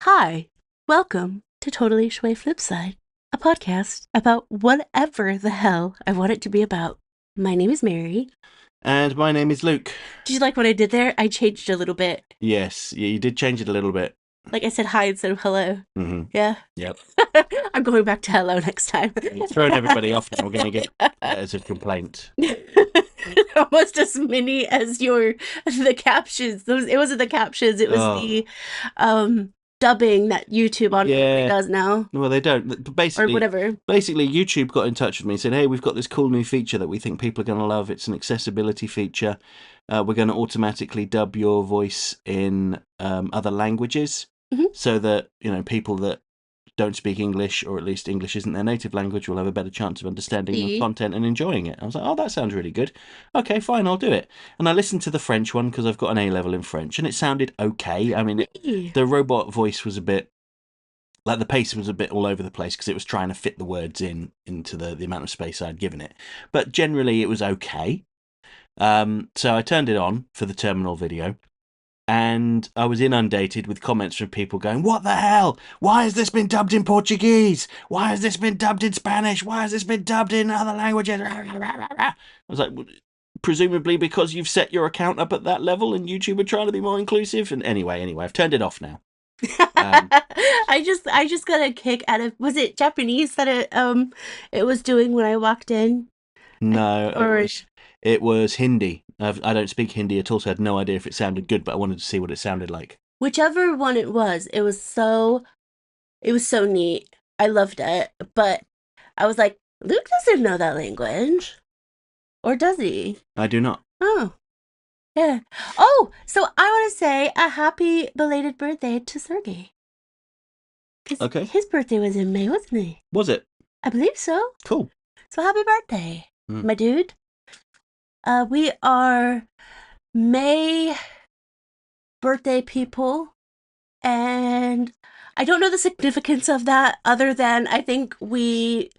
Hi, welcome to Totally Schway Flipside, a podcast about whatever the hell I want it to be about. My name is Mary. And my name is Luke. Did you like what I did there? I changed a little bit. Yes, you did change it a little bit. Like I said hi instead of hello. Mm-hmm. Yeah. Yep. I'm going back to hello next time. You're throwing everybody off now. We're going to get letters of complaint. Almost as many as the captions. It wasn't the captions, it was the dubbing that YouTube automatically does now. Well, they don't. But basically, or whatever. Basically, YouTube got in touch with me and said, "Hey, we've got this cool new feature that we think people are going to love. It's an accessibility feature. We're going to automatically dub your voice in other languages, so that people that don't speak English, or at least English isn't their native language, will have a better chance of understanding your content and enjoying it." I was like, oh, that sounds really good. Okay, fine, I'll do it. And I listened to the French one because I've got an A-level in French, and it sounded okay. I mean, the robot voice was a bit, like the pace was a bit all over the place because it was trying to fit the words into the amount of space I'd given it. But generally it was okay. So I turned it on for the terminal video. And I was inundated with comments from people going, "What the hell? Why has this been dubbed in Portuguese? Why has this been dubbed in Spanish? Why has this been dubbed in other languages?" I was like, presumably because you've set your account up at that level and YouTube are trying to be more inclusive. And anyway, I've turned it off now. I just got a kick out of, was it Japanese that it was doing when I walked in? No, it was Hindi. I don't speak Hindi at all, so I had no idea if it sounded good, but I wanted to see what it sounded like. Whichever one it was so neat. I loved it, but I was like, Luke doesn't know that language. Or does he? I do not. Oh. Yeah. Oh, so I want to say a happy belated birthday to Sergey. Okay. His birthday was in May, wasn't he? Was it? I believe so. Cool. So happy birthday, my dude. We are May birthday people, and I don't know the significance of that other than I think we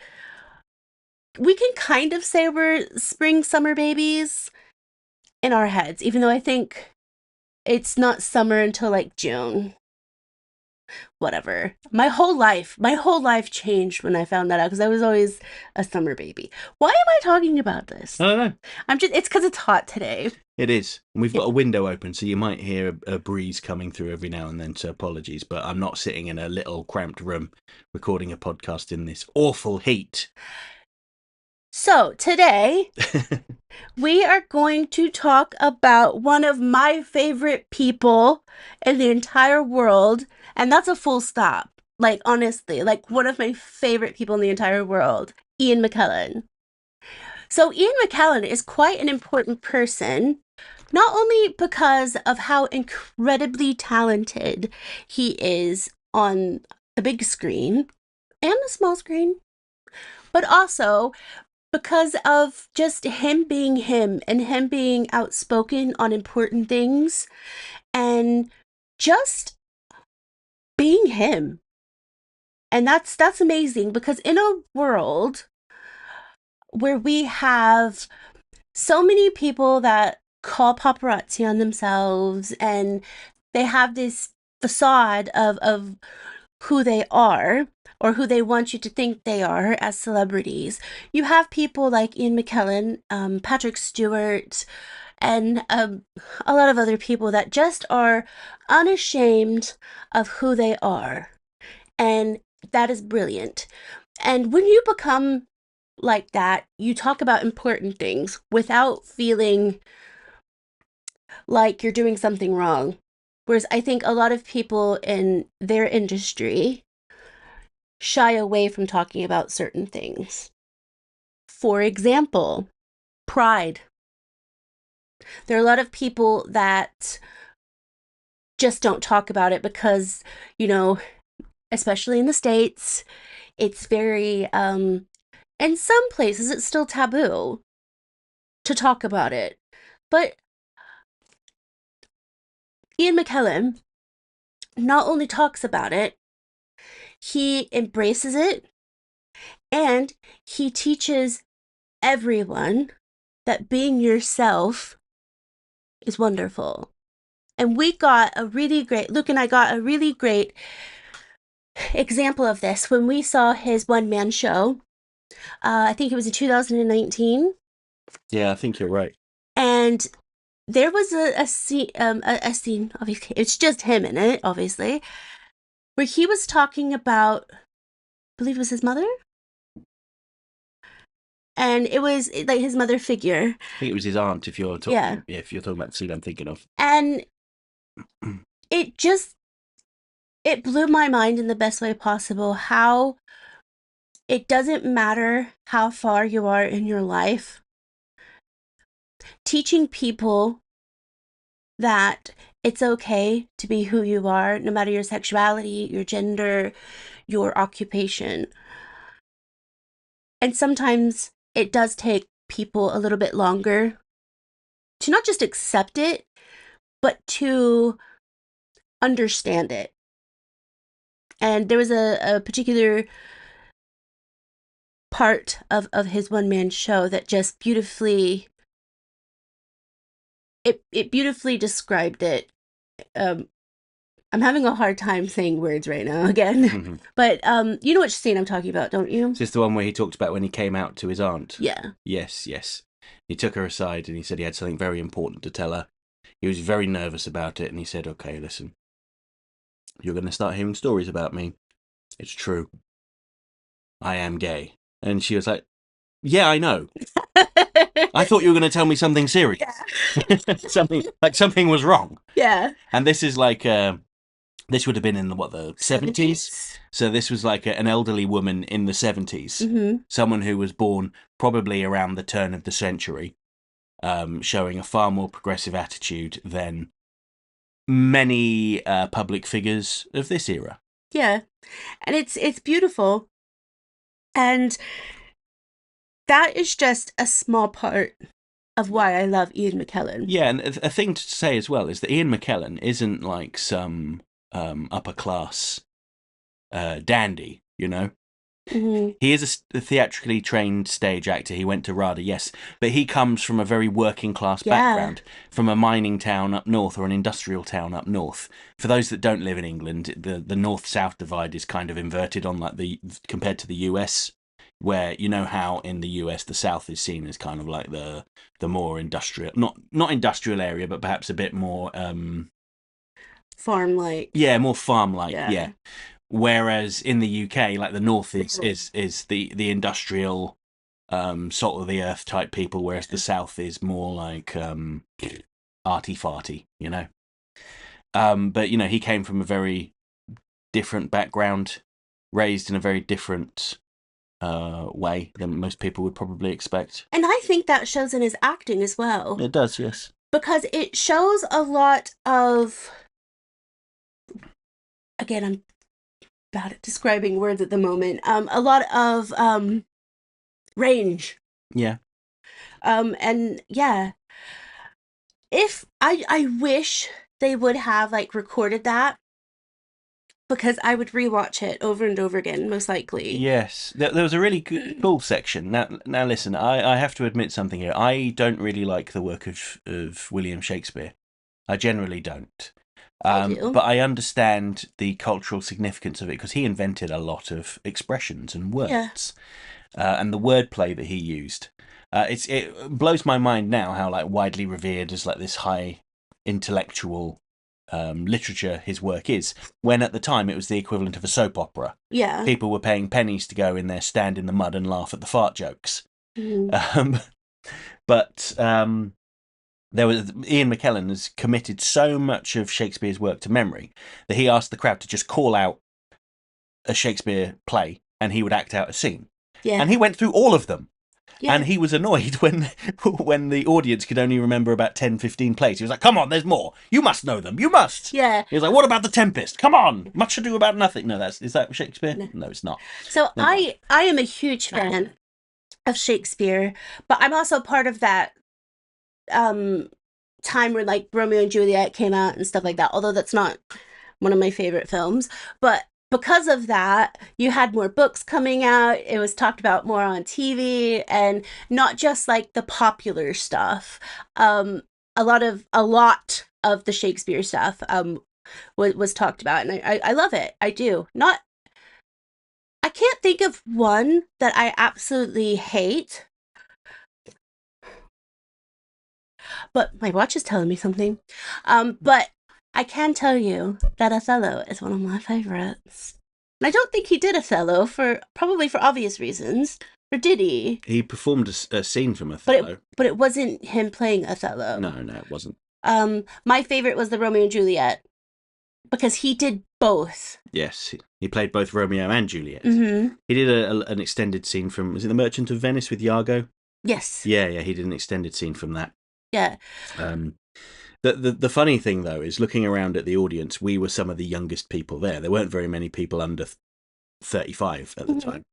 can kind of say we're spring summer babies in our heads, even though I think it's not summer until like June. Whatever. My whole life changed when I found that out because I was always a summer baby. Why am I talking about this? I don't know. It's because it's hot today. It is. We've got a window open, so you might hear a breeze coming through every now and then, so apologies, but I'm not sitting in a little cramped room recording a podcast in this awful heat. So today, we are going to talk about one of my favorite people in the entire world, and that's a full stop. Like, honestly, like one of my favorite people in the entire world, Ian McKellen. So Ian McKellen is quite an important person, not only because of how incredibly talented he is on the big screen and the small screen, but also because of just him being him and him being outspoken on important things and just being him. And that's amazing because in a world where we have so many people that call paparazzi on themselves and they have this facade of who they are or who they want you to think they are as celebrities. You have people like Ian McKellen, Patrick Stewart, and a lot of other people that just are unashamed of who they are. And that is brilliant. And when you become like that, you talk about important things without feeling like you're doing something wrong. Whereas I think a lot of people in their industry shy away from talking about certain things. For example, pride. There are a lot of people that just don't talk about it because, especially in the States, it's very, in some places it's still taboo to talk about it. But Ian McKellen not only talks about it, he embraces it, and he teaches everyone that being yourself is wonderful. And Luke and I got a really great example of this, when we saw his one-man show, I think it was in 2019, Yeah, I think you're right. and there was a scene, obviously, it's just him in it, obviously, where he was talking about, I believe it was his mother, and it was like his mother figure. I think it was his aunt. If you're Yeah, if you're talking about the scene I'm thinking of. and it just it blew my mind in the best way possible how it doesn't matter how far you are in your life. Teaching people that it's okay to be who you are, no matter your sexuality, your gender, your occupation. And sometimes it does take people a little bit longer to not just accept it, but to understand it. And there was a particular part of his one-man show that just it beautifully described it. I'm having a hard time saying words right now again. But you know which scene I'm talking about, don't you? Is this the one where he talked about when he came out to his aunt? Yeah. Yes, yes. He took her aside and he said he had something very important to tell her. He was very nervous about it and he said, "Okay, listen. You're going to start hearing stories about me. It's true. I am gay." And she was like, "Yeah, I know. I thought you were going to tell me something serious. Yeah. something was wrong." Yeah. And this is like this would have been in the 70s. So this was like an elderly woman in the 70s, someone who was born probably around the turn of the century, showing a far more progressive attitude than many public figures of this era. Yeah. And it's beautiful. And that is just a small part of why I love Ian McKellen. Yeah, and a thing to say as well is that Ian McKellen isn't like some upper class dandy, you know. He is a theatrically trained stage actor. He went to RADA, yes, but he comes from a very working class background, from a mining town up north or an industrial town up north. For those that don't live in England, the north-south divide is kind of inverted on like compared to the US, where you know how in the US the south is seen as kind of like the more industrial, not industrial area, but perhaps a bit more farm-like. Yeah, more farm-like. Yeah. Whereas in the UK, like the north is the industrial, salt of the earth type people, whereas the south is more like arty farty, you know. But you know, he came from a very different background, raised in a very different way than most people would probably expect. And I think that shows in his acting as well. It does, yes. Because it shows a lot of, again, I'm bad at describing words at the moment, a lot of range. Yeah. And yeah, if I wish they would have like recorded that, because I would rewatch it over and over again, most likely. Yes, there was a really cool section. Now listen, I have to admit something here. I don't really like the work of William Shakespeare. I generally don't. But I understand the cultural significance of it because he invented a lot of expressions and words, and the wordplay that he used. It blows my mind now how like widely revered as like this high intellectual literature his work is, when at the time it was the equivalent of a soap opera. Yeah. People were paying pennies to go in there, stand in the mud and laugh at the fart jokes. But there was Ian McKellen has committed so much of Shakespeare's work to memory that he asked the crowd to just call out a Shakespeare play and he would act out a scene. Yeah. And he went through all of them. Yeah. And he was annoyed when the audience could only remember about 10, 15 plays. He was like, "Come on, there's more. You must know them. You must." Yeah. He was like, "What about The Tempest? Come on. Much Ado About Nothing." No, is that Shakespeare? No, it's not. So I am a huge fan of Shakespeare, but I'm also part of that time where like Romeo and Juliet came out and stuff like that, although that's not one of my favorite films. But because of that, you had more books coming out. It was talked about more on TV and not just like the popular stuff. A lot of the Shakespeare stuff was talked about, and I love it. I do. Not I can't think of one that I absolutely hate, but my watch is telling me something. But I can tell you that Othello is one of my favorites. And I don't think he did Othello for probably for obvious reasons. Or did he? He performed a scene from But Othello. it wasn't him playing Othello. No, it wasn't. My favorite was the Romeo and Juliet because he did both. Yes, he played both Romeo and Juliet. Mm-hmm. He did an extended scene from, was it The Merchant of Venice with Iago? Yes. Yeah, he did an extended scene from that. Yeah. The funny thing, though, is looking around at the audience, we were some of the youngest people there. There weren't very many people under 35 at the time.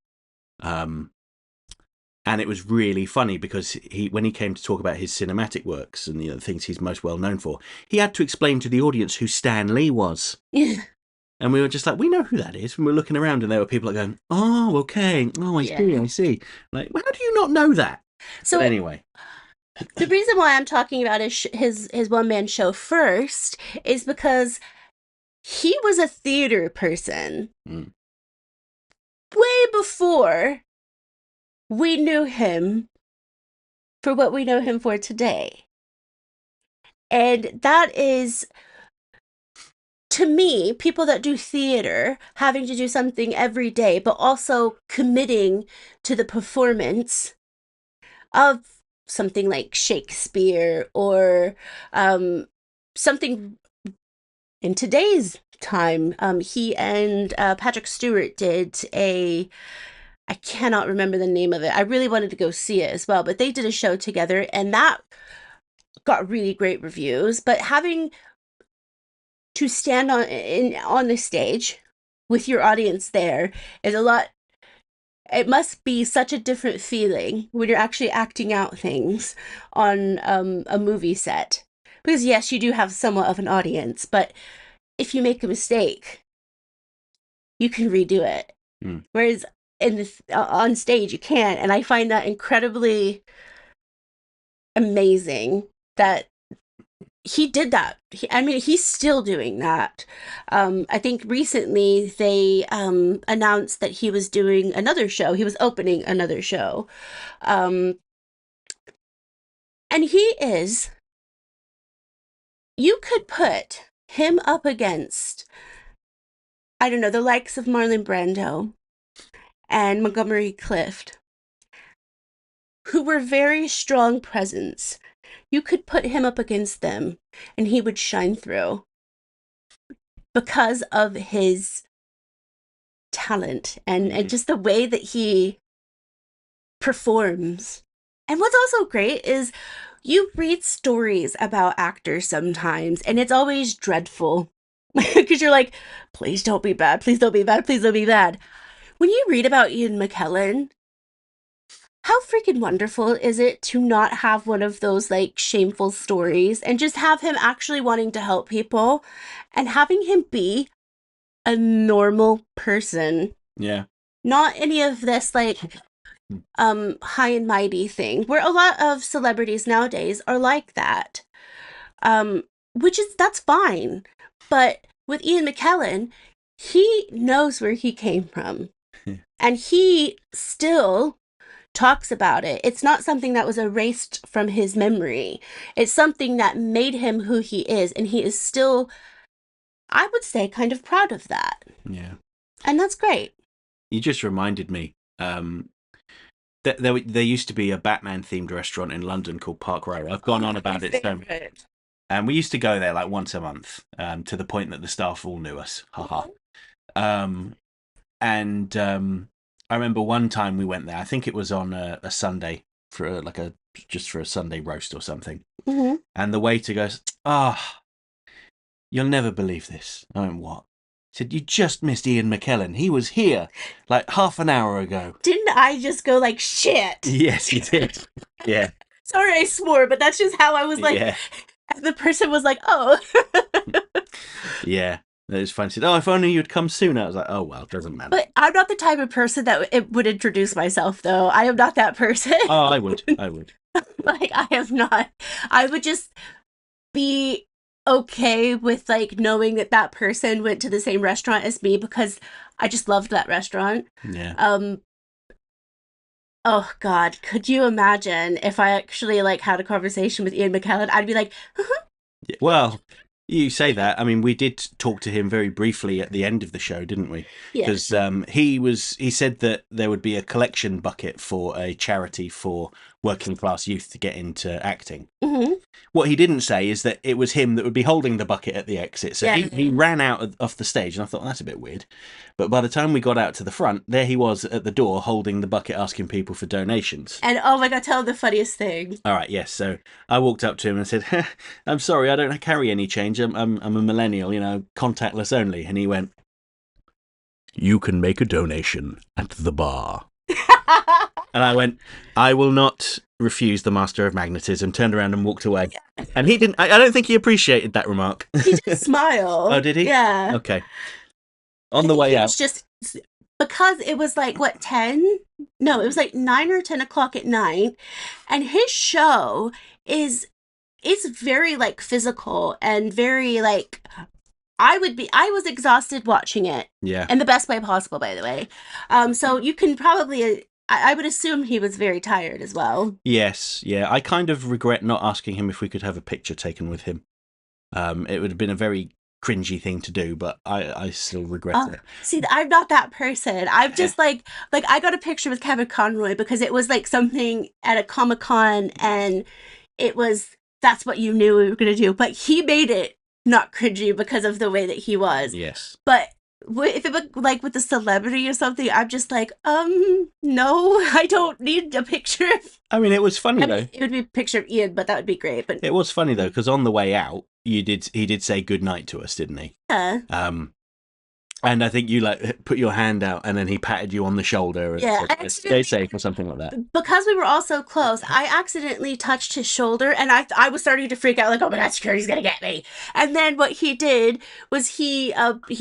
And it was really funny because when he came to talk about his cinematic works and the things he's most well known for, he had to explain to the audience who Stan Lee was. Yeah. And we were just like, we know who that is. And we were looking around and there were people like going, oh, okay. Oh, I see. Like, well, how do you not know that? So but anyway. The reason why I'm talking about his one-man show first is because he was a theater person way before we knew him for what we know him for today. And that is, to me, people that do theater having to do something every day, but also committing to the performance of something like Shakespeare or something in today's time. He and Patrick Stewart did I cannot remember the name of it. I really wanted to go see it as well, but they did a show together and that got really great reviews. But having to stand on the stage with your audience there is a lot. It must be such a different feeling when you're actually acting out things on a movie set. Because yes, you do have somewhat of an audience, but if you make a mistake, you can redo it. Whereas on stage, you can't. And I find that incredibly amazing that he did that. He's still doing that. I think recently they announced that he was doing another show. He was opening another show. And you could put him up against, I don't know, the likes of Marlon Brando and Montgomery Clift, who were very strong presence. You could put him up against them and he would shine through because of his talent and just the way that he performs. And what's also great is you read stories about actors sometimes and it's always dreadful because you're like, please don't be bad, please don't be bad, please don't be bad. When you read about Ian McKellen, how freaking wonderful is it to not have one of those like shameful stories and just have him actually wanting to help people and having him be a normal person. Yeah. Not any of this like high and mighty thing where a lot of celebrities nowadays are like that. That's fine. But with Ian McKellen, he knows where he came from. And he still talks about it. It's not something that was erased from his memory. It's something that made him who he is. And he is still, I would say, kind of proud of that. Yeah. And that's great. You just reminded me. There used to be a Batman-themed restaurant in London called Park Row. I've gone on about it so much. And we used to go there like once a month, to the point that the staff all knew us. Haha. I remember one time we went there. I think it was on a Sunday for just for a Sunday roast or something. Mm-hmm. And the waiter goes, you'll never believe this. I went, what? He said, you just missed Ian McKellen. He was here like half an hour ago. Didn't I just go like, shit? Yes, you did. Yeah. Sorry I swore, but that's just how I was like. Yeah. And the person was like, oh. Yeah. It was fun. He said, if only you'd come sooner. I was like, oh, well, it doesn't matter. But I'm not the type of person that it would introduce myself, though. I am not that person. Oh, I would. Like, I am not. I would just be okay with like knowing that that person went to the same restaurant as me because I just loved that restaurant. Yeah. Um, oh God, could you imagine if I actually like had a conversation with Ian McKellen? I'd be like, Yeah. Well, you say that. I mean, we did talk to him very briefly at the end of the show, didn't we? Because yes. he said that there would be a collection bucket for a charity for working class youth to get into acting. Hmm. What he didn't say is that it was him that would be holding the bucket at the exit. So Yeah. he ran out off the stage, and I thought, well, that's a bit weird. But by the time we got out to the front, there he was at the door holding the bucket, asking people for donations. And oh my God, tell him the funniest thing. All right, yes. So I walked up to him and said, "I'm sorry, I don't carry any change. I'm a millennial, contactless only." And he went, "You can make a donation at the bar." And I went, "I will not refuse the master of magnetism." Turned around and walked away. And he didn't. I don't think he appreciated that remark. He did smile. Oh, did he? Yeah. Okay. I On the think way he out. was just because it was like what 10? No, it was like 9 or 10 o'clock at night, and his show is it's very like physical and very like I was exhausted watching it Yeah. in the best way possible, by the way. So you can probably I would assume he was very tired as well. Yes. Yeah. I kind of regret not asking him if we could have a picture taken with him. It would have been a very cringy thing to do, but I still regret it. See, I'm not that person. I'm just like I got a picture with Kevin Conroy because it was like something at a Comic-Con and it was that's what you knew we were gonna do. But he made it not cringy because of the way that he was. Yes. But if it was like with a celebrity or something, I'm just like, no, I don't need a picture. I mean, it was funny I though. mean, it would be a picture of Ian, but that would be great. But It was funny though, because on the way out, he did say good night to us, didn't he? yeah, And I think you like put your hand out, and then he patted you on the shoulder and yeah. said, "Stay safe" or something like that. Because we were all so close, I accidentally touched his shoulder, and I was starting to freak out, like, oh my God, security's gonna get me. And then what he did was he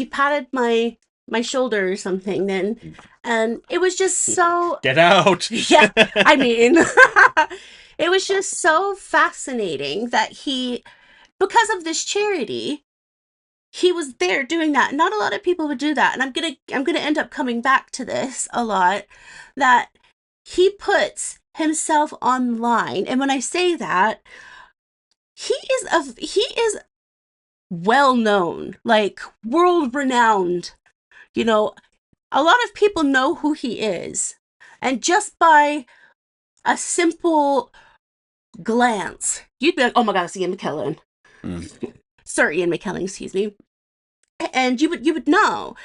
patted my shoulder or something. Then, and it was just so Get out! yeah. I mean, it was just so fascinating that because of this charity, he was there doing that. Not a lot of people would do that, and I'm gonna end up coming back to this a lot. That he puts himself online, and when I say that, he is well known, like world renowned. You know, a lot of people know who he is, and just by a simple glance, you'd be like, "Oh my God, it's Ian McKellen." Mm. Sir Ian McKellen, excuse me. And you would know.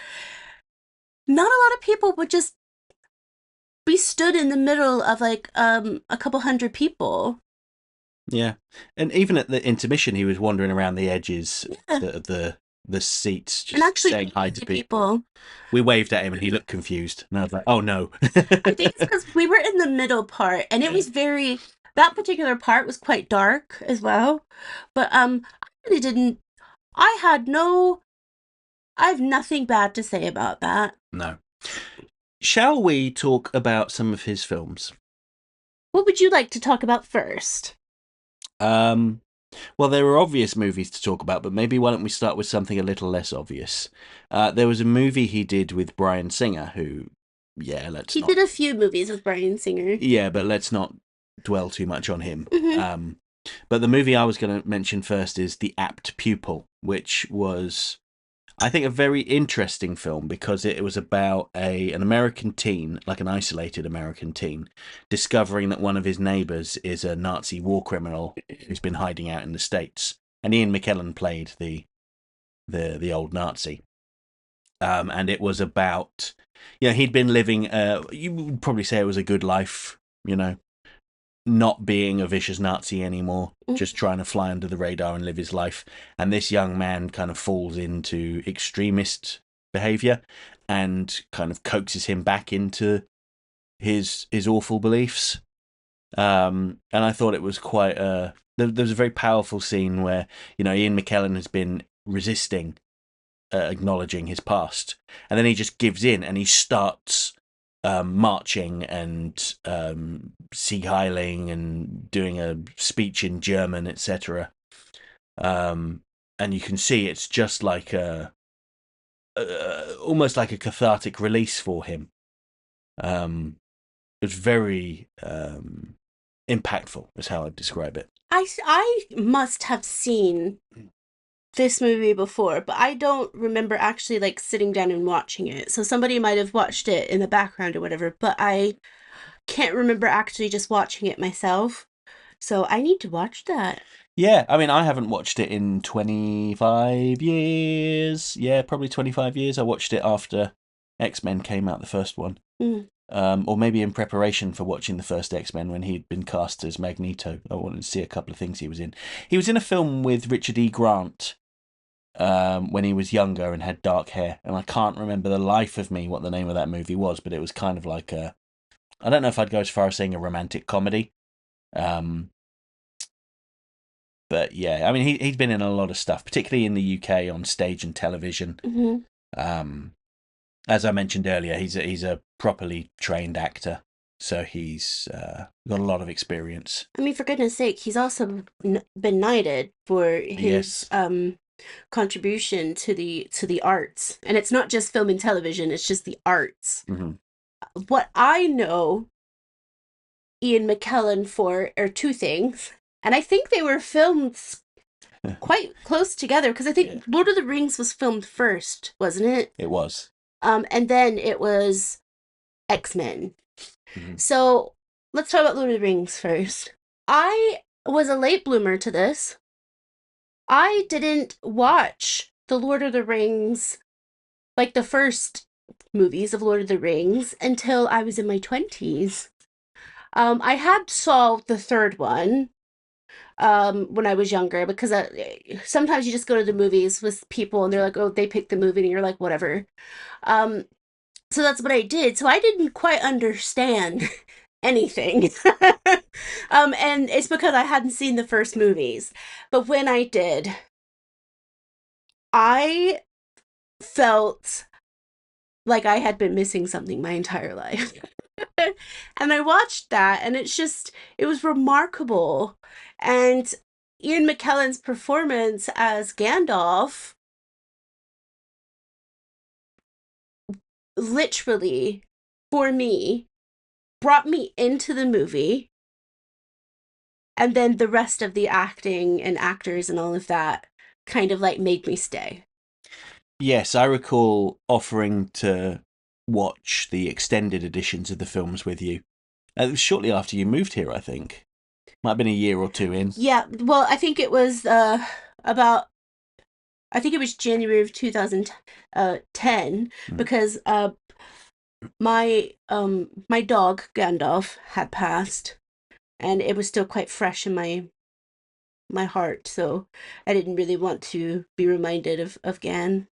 Not a lot of people would just be stood in the middle of like a couple hundred people. Yeah, and even at the intermission, he was wandering around the edges Yeah. of the seats, And just actually saying hi to people. people. We waved at him, and he looked confused, and I was like, "Oh no!" I think it's because we were in the middle part, and it was very that particular part was quite dark as well. But I really didn't. I had no. I have nothing bad to say about that. No. Shall we talk about some of his films? What would you like to talk about first? Well, there are obvious movies to talk about, but maybe why don't we start with something a little less obvious? There was a movie he did with Bryan Singer, who, yeah, He did a few movies with Bryan Singer. Yeah, but let's not dwell too much on him. Mhm. But the movie I was going to mention first is The Apt Pupil, which was, I think, a very interesting film because it was about an American teen, like an isolated American teen, discovering that one of his neighbours is a Nazi war criminal who's been hiding out in the States. And Ian McKellen played the old Nazi. And it was about, he'd been living, you would probably say it was a good life, not being a vicious Nazi anymore, just trying to fly under the radar and live his life. And this young man kind of falls into extremist behavior and kind of coaxes him back into his awful beliefs. And I thought it was quite there was a very powerful scene where, Ian McKellen has been resisting acknowledging his past, and then he just gives in and he starts marching and Sieg Heiling and doing a speech in German, etc. and you can see it's just like almost like a cathartic release for him. It was very impactful, is how I'd describe it. I must have seen this movie before, but I don't remember actually like sitting down and watching it. So somebody might have watched it in the background or whatever, but I can't remember actually just watching it myself. So I need to watch that. Yeah, I mean, I haven't watched it in 25 years. Yeah, probably 25 years. I watched it after X-Men came out, the first one. Mm. Or maybe in preparation for watching the first X-Men when he'd been cast as Magneto. I wanted to see a couple of things he was in. He was in a film with Richard E. Grant when he was younger and had dark hair. And I can't remember the life of me what the name of that movie was, but it was kind of like a... I don't know if I'd go as far as saying a romantic comedy. But yeah, I mean, he's been in a lot of stuff, particularly in the UK on stage and television. Mm-hmm. As I mentioned earlier, he's a properly trained actor, so he's got a lot of experience. I mean, for goodness sake, he's also been knighted for his Yes. Contribution to the arts, and it's not just film and television; it's just the arts. Mm-hmm. What I know Ian McKellen for are two things, and I think they were filmed quite close together because I think Lord of the Rings was filmed first, wasn't it? It was. And then it was X-Men. Mm-hmm. So let's talk about Lord of the Rings first. I was a late bloomer to this. I didn't watch the Lord of the Rings, like the first movies of Lord of the Rings, until I was in my 20s. I had saw the third one when I was younger because sometimes you just go to the movies with people and they're like, oh, they picked the movie and you're like, whatever. So that's what I did. So I didn't quite understand anything. And it's because I hadn't seen the first movies. But when I did, I felt like I had been missing something my entire life. And I watched that, and it was remarkable. And Ian McKellen's performance as Gandalf literally, for me, brought me into the movie. And then the rest of the acting and actors and all of that kind of like made me stay. Yes, I recall offering to watch the extended editions of the films with you. It was shortly after you moved here, I think. Might have been a year or two in. Yeah, well, I think it was about I think it was January of 2010 because my dog Gandalf had passed, and it was still quite fresh in my heart, so I didn't really want to be reminded of Gan.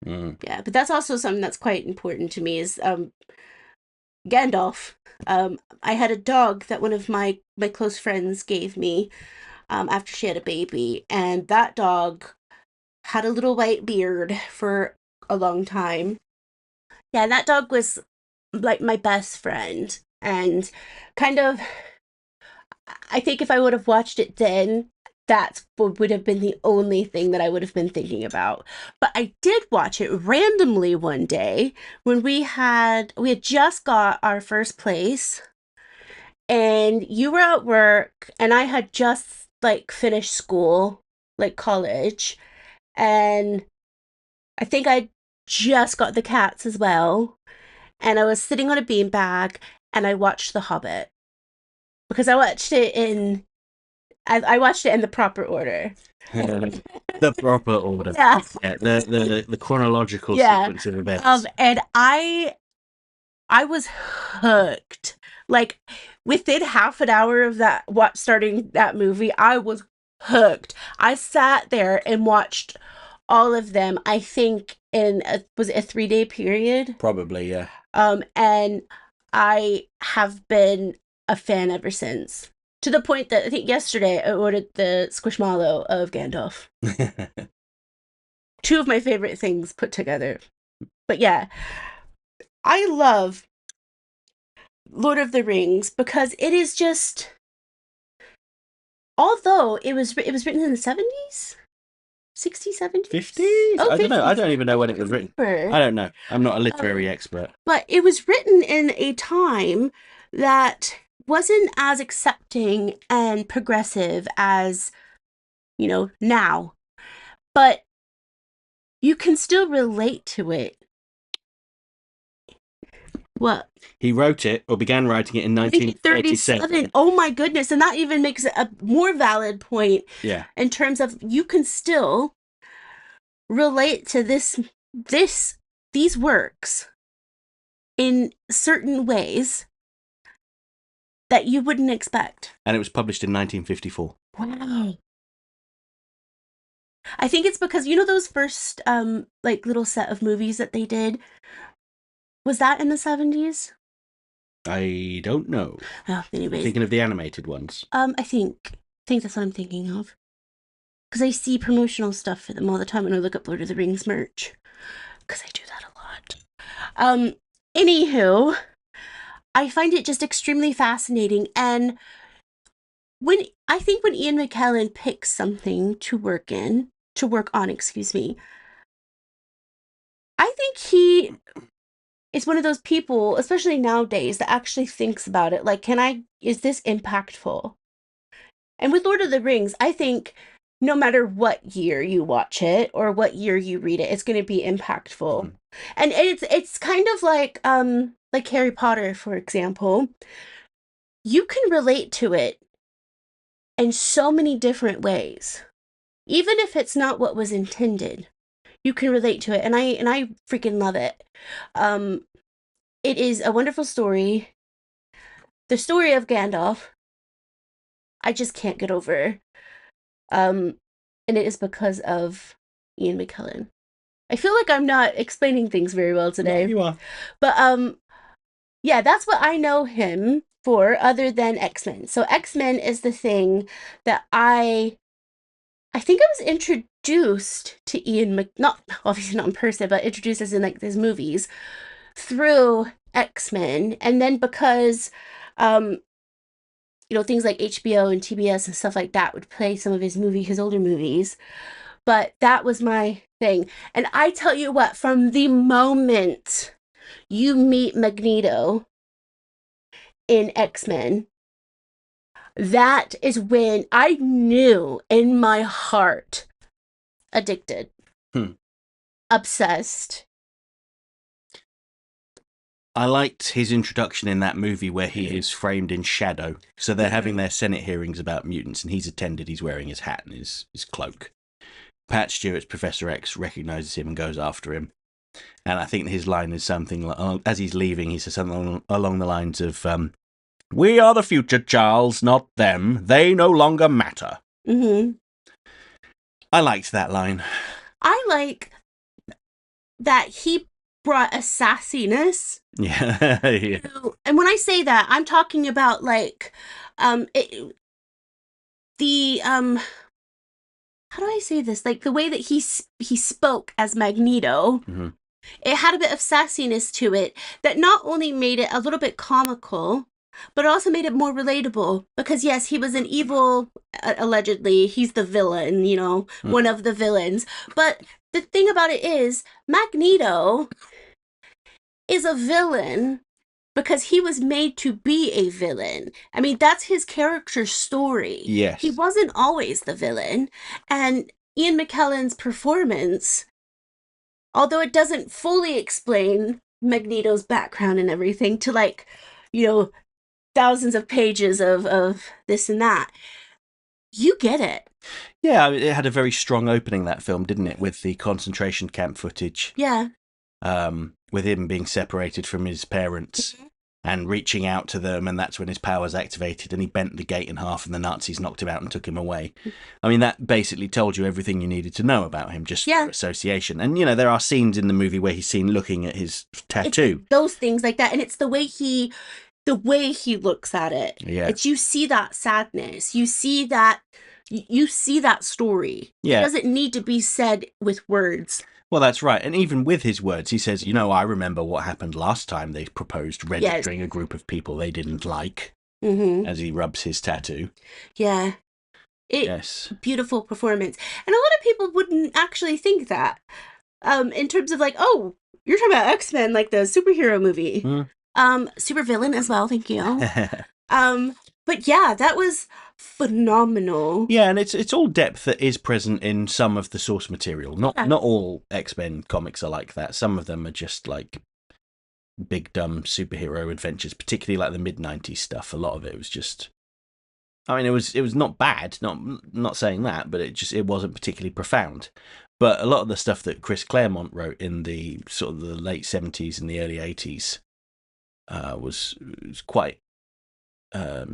Yeah, but that's also something that's quite important to me is Gandalf. I had a dog that one of my close friends gave me after she had a baby, and that dog had a little white beard for a long time. Yeah, that dog was like my best friend, and kind of, I think if I would have watched it then, that would have been the only thing that I would have been thinking about. But I did watch it randomly one day when we had just got our first place, and you were at work, and I had just like finished school, like college, and I think I just got the cats as well. And I was sitting on a beanbag and I watched The Hobbit because I watched it in the proper order. The proper order. Yeah. Yeah, the chronological sequence of events. And I was hooked. Like within half an hour of starting that movie, I was hooked. I sat there and watched all of them. I think was it a 3-day period? Probably, yeah. And I have been a fan ever since. To the point that I think yesterday I ordered the Squishmallow of Gandalf. Two of my favorite things put together. But yeah, I love Lord of the Rings because it is just, although it was written in the 70s. 60s, 70s? 50s? Oh, I don't know. 50s. I don't even know when it was written. I don't know. I'm not a literary expert. But it was written in a time that wasn't as accepting and progressive as, now. But you can still relate to it. What? He wrote it, or began writing it in 1937. Oh my goodness. And that even makes it a more valid point. Yeah. In terms of you can still relate to these works in certain ways that you wouldn't expect. And it was published in 1954. Wow. I think it's because those first little set of movies that they did, was that in the 70s? I don't know. Oh, anyways. Thinking of the animated ones. I think that's what I'm thinking of. Because I see promotional stuff for them all the time when I look up Lord of the Rings merch. Because I do that a lot. Anywho, I find it just extremely fascinating. And when Ian McKellen picks something to work on, I think he is one of those people, especially nowadays, that actually thinks about it. Like, is this impactful? And with Lord of the Rings, I think no matter what year you watch it or what year you read it, it's going to be impactful. Mm-hmm. And it's kind of like Harry Potter, for example. You can relate to it in so many different ways. Even if it's not what was intended, you can relate to it. And I freaking love it. It is a wonderful story. The story of Gandalf, I just can't get over. And it is because of Ian McKellen. I feel like I'm not explaining things very well today. No, you are. But yeah, that's what I know him for, other than X-Men. So X-Men is the thing that I think I was introduced to Ian not obviously not in person, but introduced as in like his movies through X-Men, and then because things like HBO and TBS and stuff like that would play some of his older movies. But that was my thing. And I tell you what, from the moment you meet Magneto in X-Men, that is when I knew in my heart, addicted, obsessed. I liked his introduction in that movie where he is framed in shadow. So they're having their Senate hearings about mutants, and he's attended. He's wearing his hat and his cloak. Pat Stewart's Professor X recognizes him and goes after him. And I think his line is something like, as he's leaving, he says something along the lines of, "We are the future, Charles, not them. They no longer matter." Mm-hmm. I liked that line. I like that he brought a sassiness. Yeah. Yeah. And when I say that, I'm talking about like how do I say this? Like the way that he spoke as Magneto. Mm-hmm. It had a bit of sassiness to it that not only made it a little bit comical, but also made it more relatable. Because yes, he was an evil, allegedly, he's the villain, one of the villains. But the thing about it is, Magneto is a villain because he was made to be a villain. I mean, that's his character story. Yes. He wasn't always the villain. And Ian McKellen's performance, although it doesn't fully explain Magneto's background and everything to thousands of pages of this and that, you get it. Yeah, it had a very strong opening, that film, didn't it? With the concentration camp footage. Yeah. With him being separated from his parents and reaching out to them, and that's when his powers activated, and he bent the gate in half and the Nazis knocked him out and took him away. I mean, that basically told you everything you needed to know about him, just through association. And, there are scenes in the movie where he's seen looking at his tattoo. It's those things like that, and it's the way he looks at it. Yeah. It's, you see that sadness. You see that story. Yeah. It doesn't need to be said with words. Well, that's right. And even with his words, he says, I remember what happened last time they proposed registering a group of people they didn't like, as he rubs his tattoo. Yeah. Yes. Beautiful performance. And a lot of people wouldn't actually think that. In terms of like, oh, you're talking about X-Men, like the superhero movie. Super villain as well, thank you. But yeah, that was phenomenal. Yeah, and it's all depth that is present in some of the source material. Not all X-Men comics are like that. Some of them are just like big dumb superhero adventures, particularly like the mid-90s stuff. A lot of it was just, I mean, it was not bad, not saying that, but it wasn't particularly profound. But a lot of the stuff that Chris Claremont wrote in the sort of the late 70s and the early 80s was quite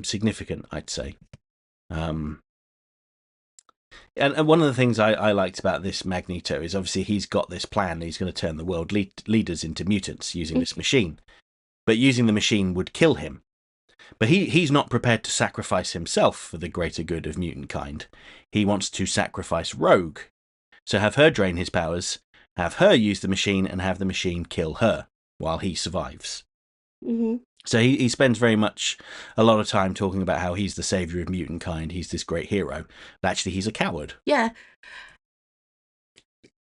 significant, I'd say. And one of the things I liked about this Magneto is obviously he's got this plan that he's going to turn the world leaders into mutants using this machine. But using the machine would kill him. But he's not prepared to sacrifice himself for the greater good of mutant kind. He wants to sacrifice Rogue. So have her drain his powers, have her use the machine, and have the machine kill her while he survives. Mm-hmm. So he spends very much a lot of time talking about how he's the savior of mutant kind. He's this great hero. But actually, he's a coward. Yeah.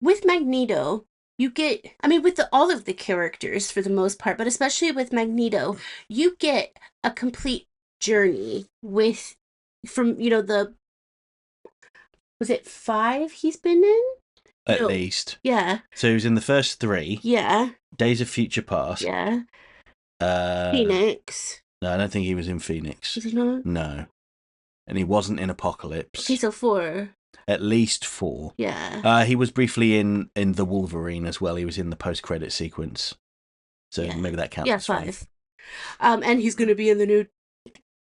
With Magneto, you get, I mean, with all of the characters for the most part, but especially with Magneto, you get a complete journey from, was it 5 he's been in? At least. Yeah. So he was in the first 3. Yeah. Days of Future Past. Yeah. Phoenix. No, I don't think he was in Phoenix. Was he not? No. And he wasn't in Apocalypse. Okay, so 4. At least 4. Yeah. He was briefly in The Wolverine as well. He was in the post-credit sequence. So maybe that counts as 5. And he's going to be in the new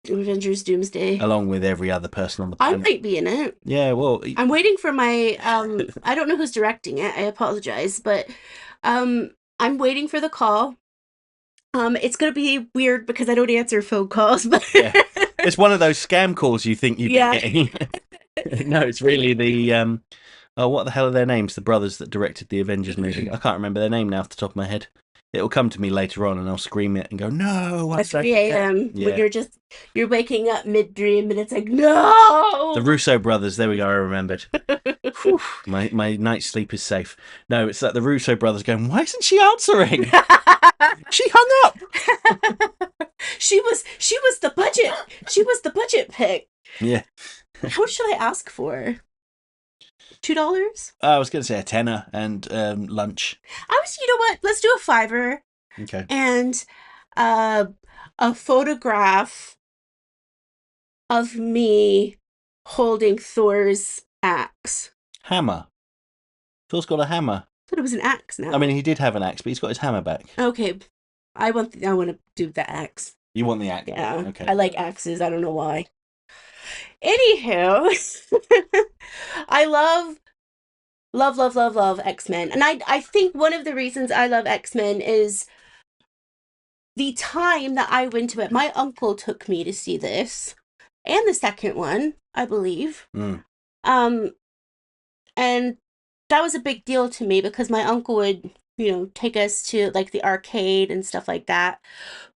Avengers Doomsday. Along with every other person on the planet. I might be in it. Yeah, well... I'm waiting for my... I don't know who's directing it. I apologize. But I'm waiting for the call. It's going to be weird because I don't answer phone calls. But it's one of those scam calls you think you'd be getting. No, it's really the... what the hell are their names? The brothers that directed the Avengers movie. I can't remember their name now off the top of my head. It'll come to me later on and I'll scream it and go, no! At 3 a.m. when you're waking up mid-dream and it's like, no! The Russo brothers, there we go, I remembered. Whew, my night's sleep is safe. No, it's like the Russo brothers going, why isn't she answering? She hung up! She was the budget. She was the budget pick. Yeah. How much should I ask for? $2? I was going to say a tenner and lunch. You know what? Let's do a $5. Okay. And a photograph of me holding Thor's axe. Hammer. Thor's got a hammer. I thought it was an axe now. I mean, he did have an axe, but he's got his hammer back. Okay. I want to do the axe. You want the axe? Yeah. Okay. I like axes. I don't know why. Anywho, I love X-Men. And I think one of the reasons I love X-Men is the time that I went to it. My uncle took me to see this. And the second one, I believe. Mm. And that was a big deal to me because my uncle would, take us to like the arcade and stuff like that.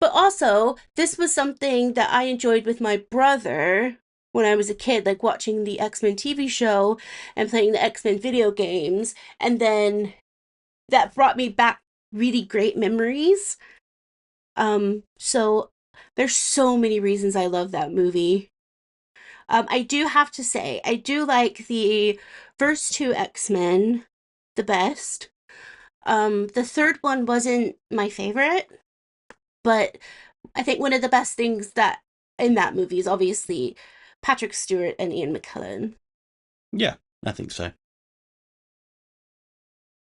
But also, this was something that I enjoyed with my brother when I was a kid, like watching the X-Men TV show and playing the X-Men video games. And then that brought me back really great memories. So there's so many reasons I love that movie. I do have to say, I do like the first 2 X-Men the best. The third one wasn't my favorite, but I think one of the best things that in that movie is obviously Patrick Stewart and Ian McKellen. Yeah, I think so.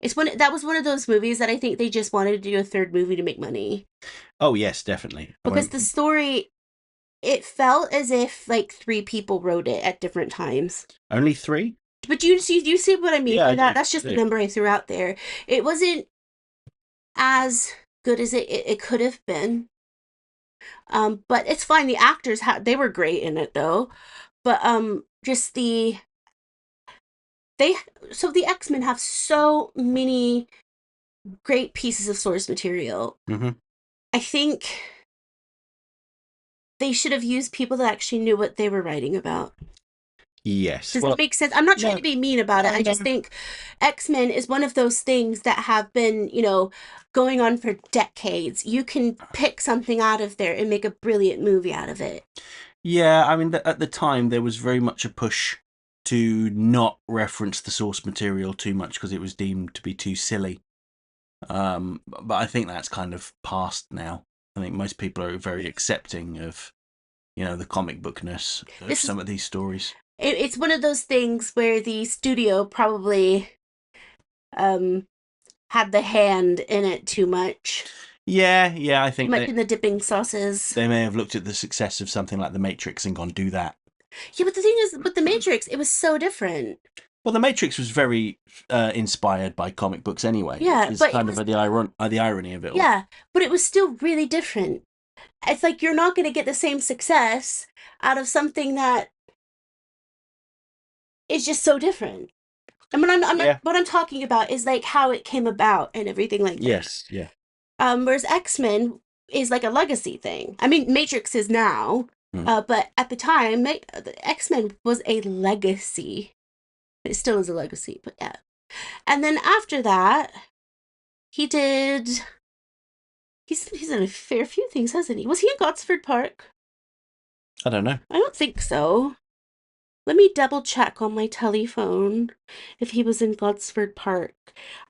That was one of those movies that I think they just wanted to do a third movie to make money. Oh yes, definitely. Because the story, it felt as if like 3 people wrote it at different times. Only 3? But you see what I mean? Yeah, That's just the number I threw out there. It wasn't as good as it could have been. But it's fine. The actors they were great in it though. But just the X-Men have so many great pieces of source material. Mm-hmm. I think they should have used people that actually knew what they were writing about. Yes. Does that Well, make sense? I'm not trying no, to be mean about it. no, I just no. think X-Men is one of those things that have been, going on for decades. You can pick something out of there and make a brilliant movie out of it. Yeah, I mean, at the time, there was very much a push to not reference the source material too much because it was deemed to be too silly. But I think that's kind of past now. I think most people are very accepting of, the comic bookness of This is some of these stories. it's one of those things where the studio probably um had the hand in it too much. Yeah, yeah, I Too think much in the dipping sauces. they may have looked at the success of something like The Matrix and gone, do that. Yeah, but the thing is, with the Matrix, it was so different. Well, The Matrix was very inspired by comic books anyway, which Yeah, is but it kind of was the irony of it all. yeah, but it was still really different. It's like you're not going to get the same success out of something that is just so different. And I'm not Yeah. what I'm talking about is like how it came about and everything like that. Yes. Yeah. Whereas X-Men is like a legacy thing. I mean, Matrix is now, Hmm. but at the time, the X-Men was a legacy. It still is a legacy, but yeah. And then after that, he did. He's done a fair few things, hasn't he? Was he in Gosford Park? I don't know. I don't think so. Let me double check on my telephone if he was in Gosford Park.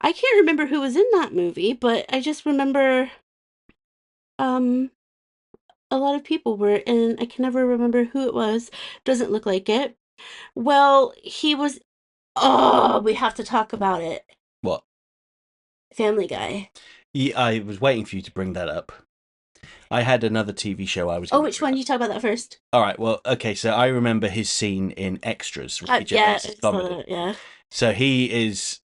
I can't remember who was in that movie, but I just remember um a lot of people were, and I can never remember who it was. Doesn't look like it. Well, he was. Oh, we have to talk about it. What? Family Guy. Yeah, I was waiting for you to bring that up. I had another TV show I was Oh, going to which bring one? up. You talk about that first. All right, well, okay, so I remember his scene in Extras, Ricky Yeah, Gervais' comedy. yeah. So he is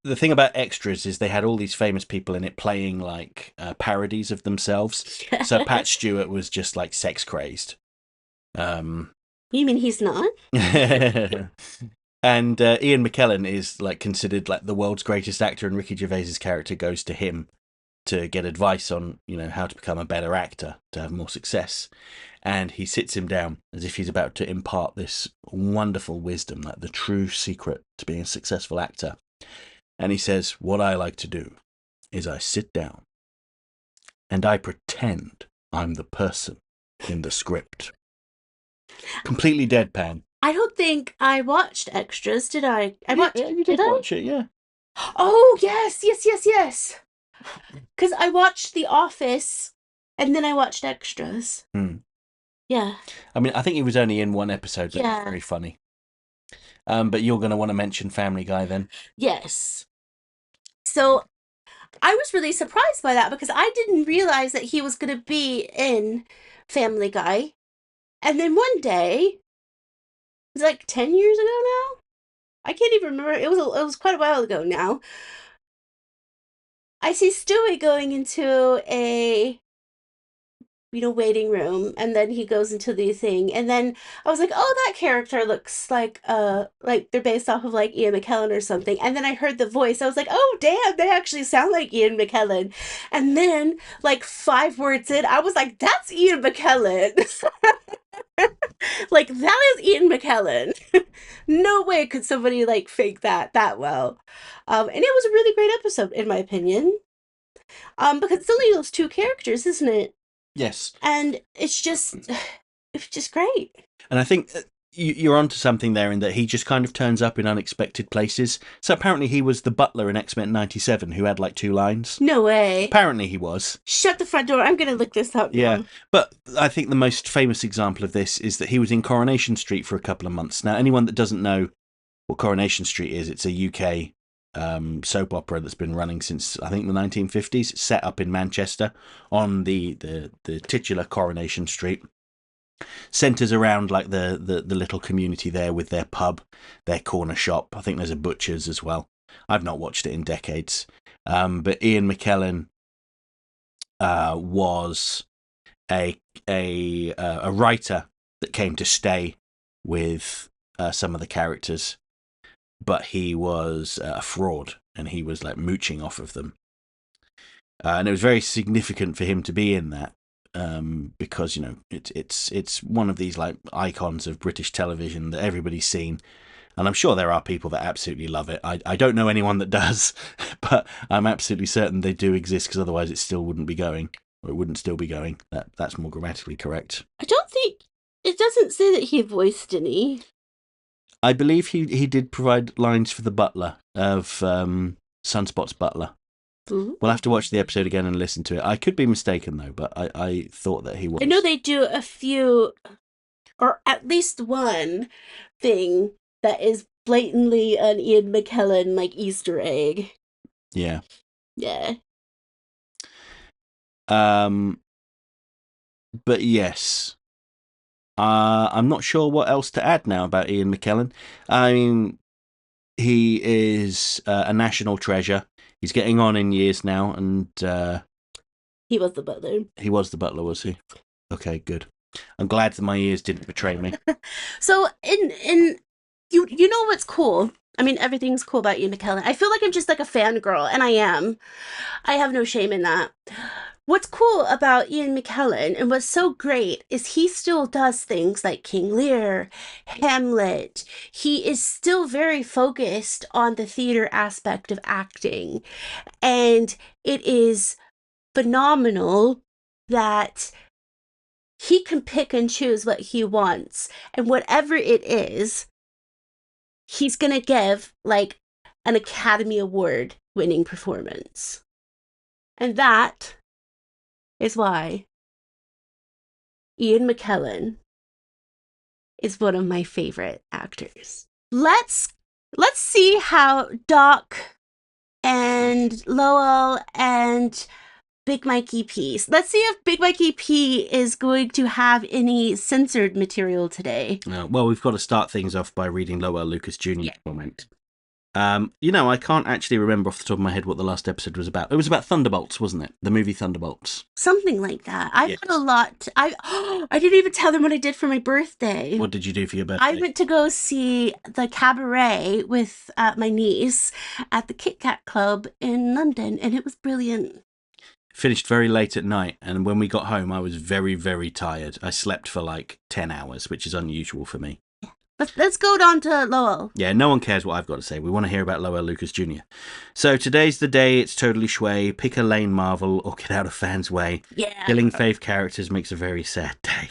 the thing about Extras is they had all these famous people in it playing like parodies of themselves. So Pat Stewart was just like sex crazed. You mean he's not? And Ian McKellen is like considered like the world's greatest actor, and Ricky Gervais's character goes to him to get advice on how to become a better actor to have more success. And he sits him down as if he's about to impart this wonderful wisdom, like the true secret to being a successful actor. And he says, "What I like to do is I sit down and I pretend I'm the person in the script." Completely deadpan. I don't think I watched Extras, did I? Yeah, you Did did I? watch it, yeah. Oh, yes, yes, yes, yes. Because I watched The Office and then I watched Extras. Hmm. Yeah. I mean, I think he was only in one episode, but Yeah. it's very funny. But you're going to want to mention Family Guy then. Yes. So I was really surprised by that because I didn't realize that he was going to be in Family Guy. And then one day, it was like 10 years ago now? I can't even remember. It was quite a while ago now. I see Stewie going into a waiting room, and then he goes into the thing, and then I was like, oh, that character looks like they're based off of like Ian McKellen or something. And then I heard the voice. I was like, oh damn, they actually sound like Ian McKellen. And then like 5 words in, I was like, that's Ian McKellen. Like that is Ian McKellen. No way could somebody like fake that well. And it was a really great episode in my opinion. Because it's only those two characters, isn't it? Yes. And it's just great. And I think you're onto something there in that he just kind of turns up in unexpected places. So apparently he was the butler in X-Men 97 who had like 2 lines. No way. Apparently he was. Shut the front door. I'm going to look this up now. Yeah. But I think the most famous example of this is that he was in Coronation Street for a couple of months. Now, anyone that doesn't know what Coronation Street is, it's a UK soap opera that's been running since I think the 1950s. It's set up in Manchester on the titular Coronation Street. Centres around like the little community there with their pub, their corner shop. I think there's a butcher's as well. I've not watched it in decades. But Ian McKellen was a writer that came to stay with some of the characters, but he was a fraud and he was like mooching off of them. And it was very significant for him to be in that because it's one of these like icons of British television that everybody's seen. And I'm sure there are people that absolutely love it. I don't know anyone that does, but I'm absolutely certain they do exist, because otherwise it still wouldn't be going, or it wouldn't still be going. That's more grammatically correct. I don't think it doesn't say that he voiced any. I believe he did provide lines for the butler of Sunspot's butler. Ooh. We'll have to watch the episode again and listen to it. I could be mistaken though, but I thought that he was. I know they do a few, or at least one thing that is blatantly an Ian McKellen like Easter egg. Yeah. Yeah. But yes. I'm not sure what else to add now about Ian McKellen. I mean, he is a national treasure. He's getting on in years now, and he was the butler. He was the butler, was he? Okay, good. I'm glad that my ears didn't betray me. So in you know what's cool? I mean, everything's cool about Ian McKellen. I feel like I'm just like a fangirl, and I am. I have no shame in that. What's cool about Ian McKellen and what's so great is he still does things like King Lear, Hamlet. He is still very focused on the theater aspect of acting. And it is phenomenal that he can pick and choose what he wants. And whatever it is, he's going to give like an Academy Award winning performance. And that is why Ian McKellen is one of my favorite actors. Let's see how Doc and Lowell and Big Mikey P. Let's see if Big Mikey P is going to have any censored material today. Well, we've got to start things off by reading Lowell Lucas Jr.'s comment. I can't actually remember off the top of my head what the last episode was about. It was about Thunderbolts, wasn't it? The movie Thunderbolts. Something like that. I've got a lot. I didn't even tell them what I did for my birthday. What did you do for your birthday? I went to go see the cabaret with my niece at the Kit Kat Club in London, and it was brilliant. Finished very late at night, and when we got home, I was very, very tired. I slept for like 10 hours, which is unusual for me. Let's go down to Lowell. Yeah, no one cares what I've got to say. We want to hear about Lowell Lucas Jr. So today's the day. It's totally Schway. Pick a lane, Marvel, or get out of fans' way. Yeah. Killing fave characters makes a very sad day.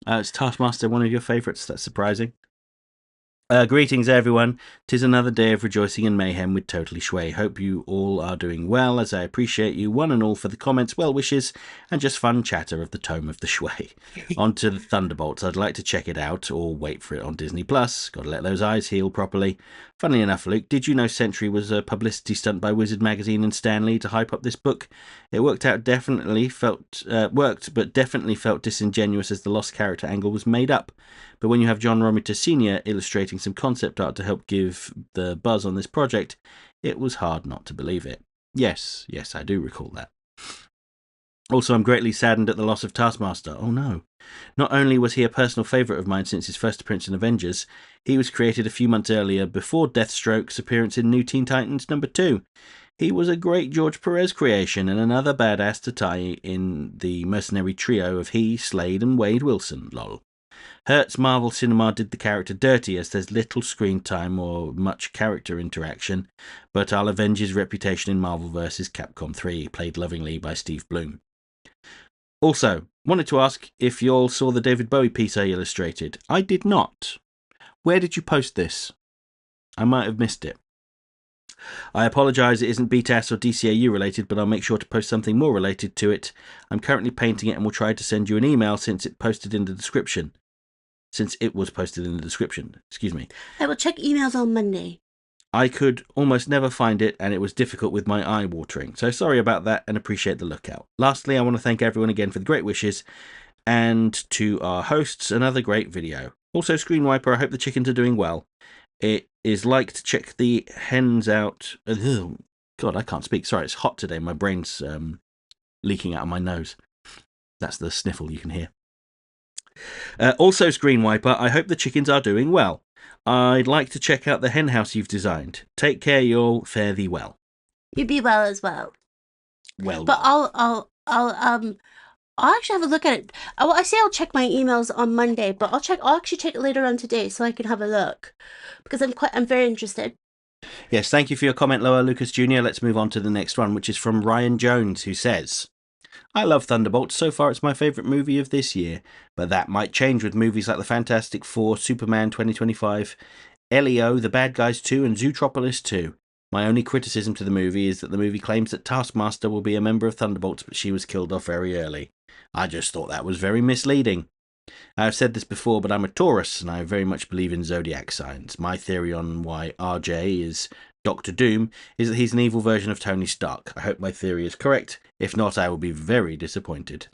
It's Taskmaster, one of your favourites. That's surprising. Greetings, everyone. 'Tis another day of rejoicing and mayhem with Totally Schway. Hope you all are doing well, as I appreciate you one and all for the comments, well wishes, and just fun chatter of the Tome of the Schway. On to the Thunderbolts. I'd like to check it out, or wait for it on Disney+. Gotta let those eyes heal properly. Funnily enough, Luke, did you know Century was a publicity stunt by Wizard Magazine and Stan Lee to hype up this book? It worked, but definitely felt disingenuous as the lost character angle was made up. But when you have John Romita Sr. illustrating some concept art to help give the buzz on this project, it was hard not to believe it. Yes, I do recall that. Also, I'm greatly saddened at the loss of Taskmaster. Oh no. Not only was he a personal favourite of mine since his first appearance in Avengers, he was created a few months earlier before Deathstroke's appearance in New Teen Titans #2. He was a great George Perez creation and another badass to tie in the mercenary trio of he, Slade, and Wade Wilson, lol. Hurts Marvel Cinema did the character dirty, as there's little screen time or much character interaction, but I'll avenge his reputation in Marvel vs. Capcom 3, played lovingly by Steve Bloom. Also, wanted to ask if you all saw the David Bowie piece I illustrated. I did not. Where did you post this? I might have missed it. I apologise it isn't BTAS or DCAU related, but I'll make sure to post something more related to it. I'm currently painting it and will try to send you an email since it was posted in the description. Excuse me. I will check emails on Monday. I could almost never find it, and it was difficult with my eye watering. So sorry about that, and appreciate the lookout. Lastly, I want to thank everyone again for the great wishes, and to our hosts, another great video. Also, Screen Wiper, I hope the chickens are doing well. It is like to check the hens out. God, I can't speak. Sorry, it's hot today. My brain's leaking out of my nose. That's the sniffle you can hear. Also, Screen Wiper, I hope the chickens are doing well. I'd like to check out the hen house you've designed. Take care, y'all. Fare thee well. You be well as well. Well, but I'll I'll actually have a look at it. Well, I say I'll check my emails on Monday, but I'll actually check it later on today so I can have a look because I'm very interested. Yes, thank you for your comment, Lower Lucas Jr. Let's move on to the next one, which is from Ryan Jones, who says, I love Thunderbolts. So far, it's my favourite movie of this year, but that might change with movies like The Fantastic Four, Superman 2025, Elio, The Bad Guys 2, and Zootropolis 2. My only criticism to the movie is that the movie claims that Taskmaster will be a member of Thunderbolts, but she was killed off very early. I just thought that was very misleading. I've said this before, but I'm a Taurus, and I very much believe in zodiac signs. My theory on why RJ is Doctor Doom is that he's an evil version of Tony Stark. I hope my theory is correct. If not, I will be very disappointed.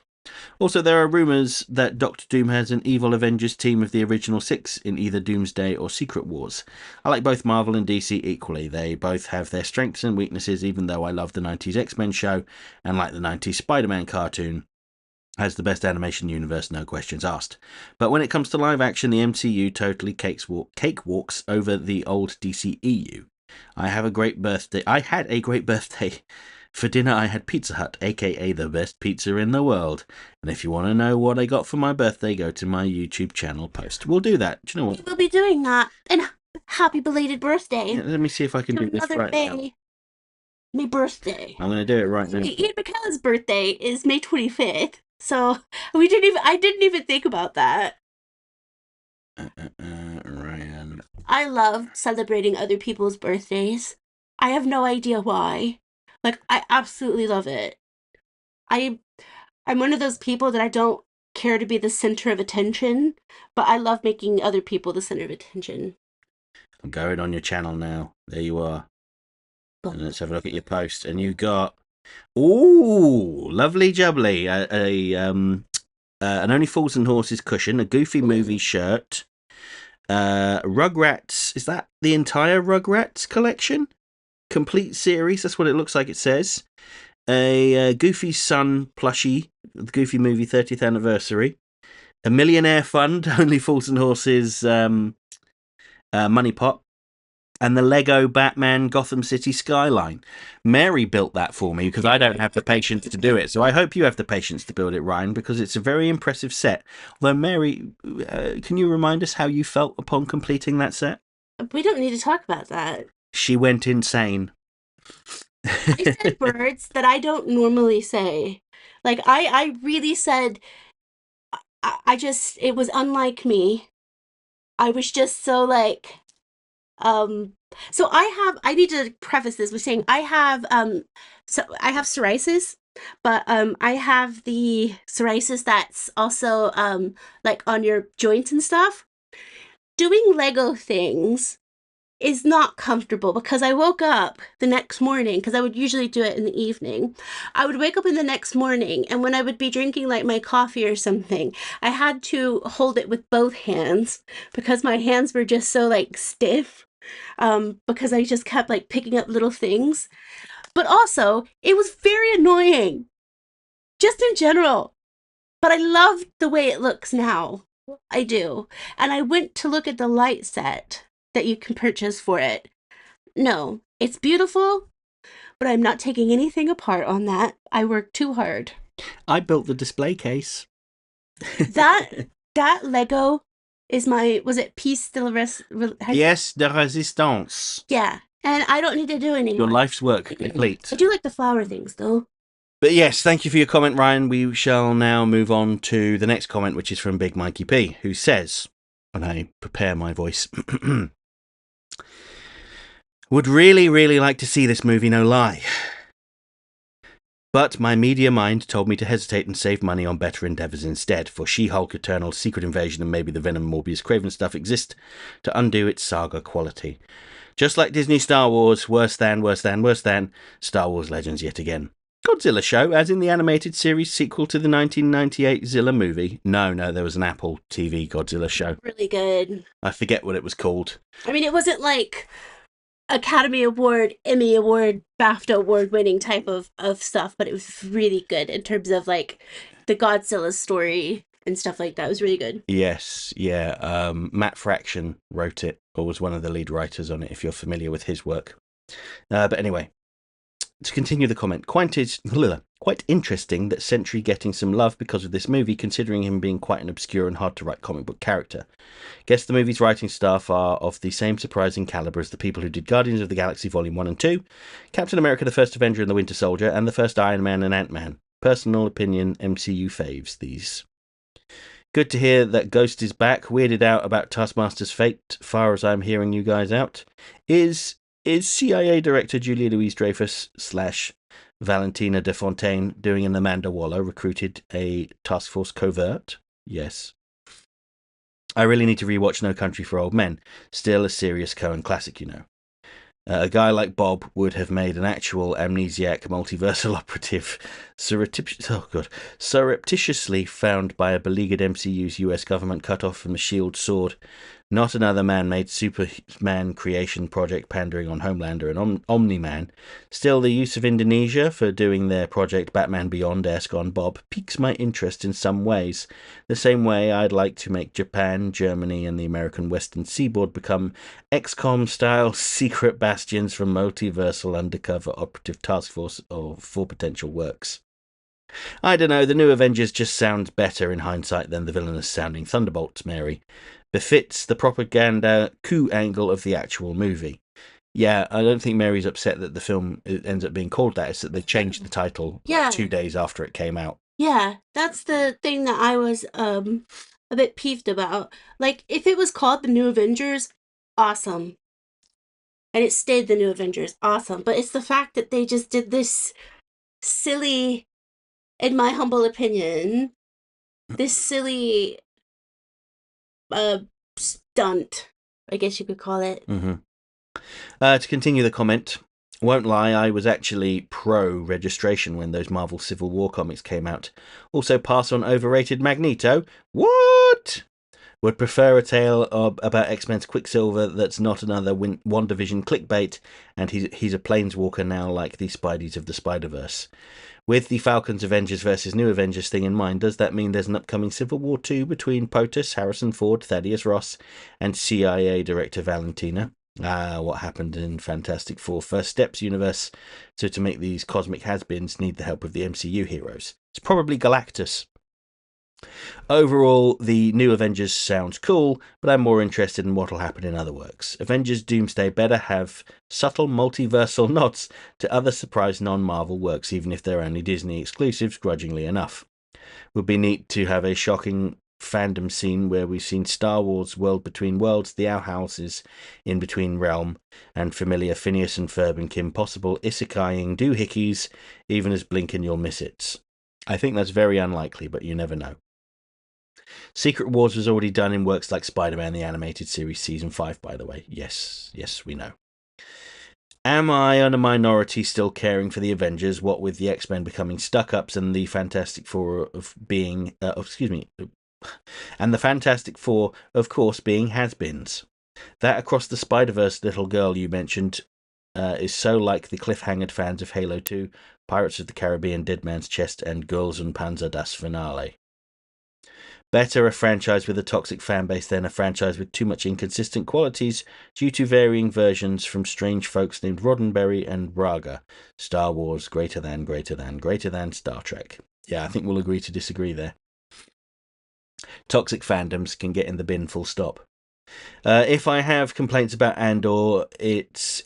Also, there are rumours that Doctor Doom has an evil Avengers team of the original 6 in either Doomsday or Secret Wars. I like both Marvel and DC equally. They both have their strengths and weaknesses, even though I love the 90s X-Men show and like the 90s Spider-Man cartoon. Has the best animation universe, no questions asked. But when it comes to live action, the MCU totally cakewalks over the old DCEU. I had a great birthday. For dinner, I had Pizza Hut, aka the best pizza in the world. And if you want to know what I got for my birthday, go to my YouTube channel post. We'll do that. Do you know what? We'll be doing that. And happy belated birthday. Yeah, let me see if I can do this right now. My birthday. I'm going to do it right now. Ian McKellen's birthday is May 25th. So I didn't even think about that. Ryan. I love celebrating other people's birthdays. I have no idea why. Like, I absolutely love it. I'm one of those people that I don't care to be the center of attention, but I love making other people the center of attention. I'm going on your channel now. There you are. And let's have a look at your post. And you got, ooh, lovely jubbly. An Only Fools and Horses cushion, a Goofy Movie shirt, Rugrats. Is that the entire Rugrats collection? Complete series. That's what it looks like. It says a Goofy Son plushie, the Goofy Movie 30th anniversary, a Millionaire Fund, Only Fools and Horses money pot, and the Lego Batman Gotham City skyline. Mary built that for me because I don't have the patience to do it. So I hope you have the patience to build it, Ryan, because it's a very impressive set. Although, Mary, can you remind us how you felt upon completing that set? We don't need to talk about that. She went insane. I said words that I don't normally say. Like, I really said, it was unlike me. I was just so like, so I need to preface this with saying I have psoriasis, but I have the psoriasis that's also like on your joints and stuff. Doing Lego things is not comfortable because I woke up the next morning, because I would usually do it in the evening. I would wake up in the next morning, and when I would be drinking like my coffee or something, I had to hold it with both hands because my hands were just so like stiff, because I just kept like picking up little things. But also, it was very annoying, just in general. But I love the way it looks now. I do. And I went to look at the light set that you can purchase for it. No, it's beautiful, but I'm not taking anything apart on that. I worked too hard. I built the display case. That Lego is was it Piece de la Yes, de Resistance. Yeah, and I don't need to do anymore. Your life's work complete. I do like the flower things, though. But yes, thank you for your comment, Ryan. We shall now move on to the next comment, which is from Big Mikey P, who says, when I prepare my voice, would really, really like to see this movie, no lie. But my media mind told me to hesitate and save money on better endeavours instead, for She-Hulk, Eternal, Secret Invasion, and maybe the Venom, Morbius, Craven stuff exist to undo its saga quality. Just like Disney Star Wars, worse than Star Wars Legends yet again. Godzilla show, as in the animated series sequel to the 1998 Zilla movie. No, there was an Apple TV Godzilla show. Really good. I forget what it was called. I mean, it wasn't like Academy Award, Emmy Award, BAFTA Award winning type of stuff, but it was really good in terms of like the Godzilla story and stuff like that. It was really good. Yes, yeah. Matt Fraction wrote it, or was one of the lead writers on it, if you're familiar with his work. But anyway, To continue the comment, quite interesting that Sentry getting some love because of this movie, considering him being quite an obscure and hard to write comic book character. Guess the movie's writing staff are of the same surprising caliber as the people who did Guardians of the Galaxy Volume 1 and 2, Captain America the First Avenger and the Winter Soldier, and the first Iron Man and Ant-Man. Personal opinion, MCU faves, these. Good to hear that Ghost is back. Weirded out about Taskmaster's fate, far as I'm hearing you guys out. Is CIA Director Julia Louis-Dreyfus / Valentina de Fontaine doing an Amanda Waller recruited a task force covert? Yes. I really need to rewatch No Country for Old Men. Still a serious Coen classic, you know. A guy like Bob would have made an actual amnesiac multiversal operative surreptitiously found by a beleaguered MCU's US government cut off from the S.H.I.E.L.D. sword. Not another man-made Superman creation project pandering on Homelander and Omni-Man. Still, the use of Indonesia for doing their project Batman Beyond-esque on Bob piques my interest in some ways. The same way I'd like to make Japan, Germany, and the American Western Seaboard become XCOM-style secret bastions for multiversal undercover operative task force for potential works. I don't know, the new Avengers just sounds better in hindsight than the villainous-sounding Thunderbolts, Mary. Befits the propaganda coup angle of the actual movie. Yeah, I don't think Mary's upset that the film ends up being called that. It's that they changed the title 2 days after it came out. Yeah, that's the thing that I was a bit peeved about. Like, if it was called The New Avengers, awesome. And it stayed The New Avengers, awesome. But it's the fact that they just did this silly, in my humble opinion, this silly stunt, I guess you could call it. Mm-hmm. To continue the comment, won't lie, I was actually pro-registration when those Marvel Civil War comics came out. Also, pass on overrated Magneto. What? Would prefer a tale about X-Men's Quicksilver that's not another WandaVision clickbait, and he's a planeswalker now like the Spideys of the Spider-Verse. With the Falcons Avengers versus New Avengers thing in mind, does that mean there's an upcoming Civil War 2 between POTUS, Harrison Ford, Thaddeus Ross, and CIA Director Valentina? What happened in Fantastic Four First Steps universe? So to make these cosmic has-beens need the help of the MCU heroes. It's probably Galactus. Overall, the new Avengers sounds cool, but I'm more interested in what'll happen in other works. Avengers Doomsday better have subtle multiversal nods to other surprise non-Marvel works, even if they're only Disney exclusives, grudgingly enough. Would be neat to have a shocking fandom scene where we've seen Star Wars World Between Worlds, the Outhouses in Between Realm, and familiar Phineas and Ferb and Kim Possible isekaiing doohickeys, even as blink and you'll miss it. I think that's very unlikely, but you never know. Secret Wars was already done in works like Spider-Man the Animated Series Season 5, by the way. Yes, we know. Am I on a minority still caring for the Avengers, what with the X-Men becoming stuck-ups and the Fantastic Four of being... and the Fantastic Four, of course, being has-beens. That Across the Spider-Verse little girl you mentioned is so like the cliffhangered fans of Halo 2, Pirates of the Caribbean, Dead Man's Chest, and Girls und Panzer das Finale. Better a franchise with a toxic fanbase than a franchise with too much inconsistent qualities due to varying versions from strange folks named Roddenberry and Braga. Star Wars greater than Star Trek. Yeah, I think we'll agree to disagree there. Toxic fandoms can get in the bin, full stop. If I have complaints about Andor, it's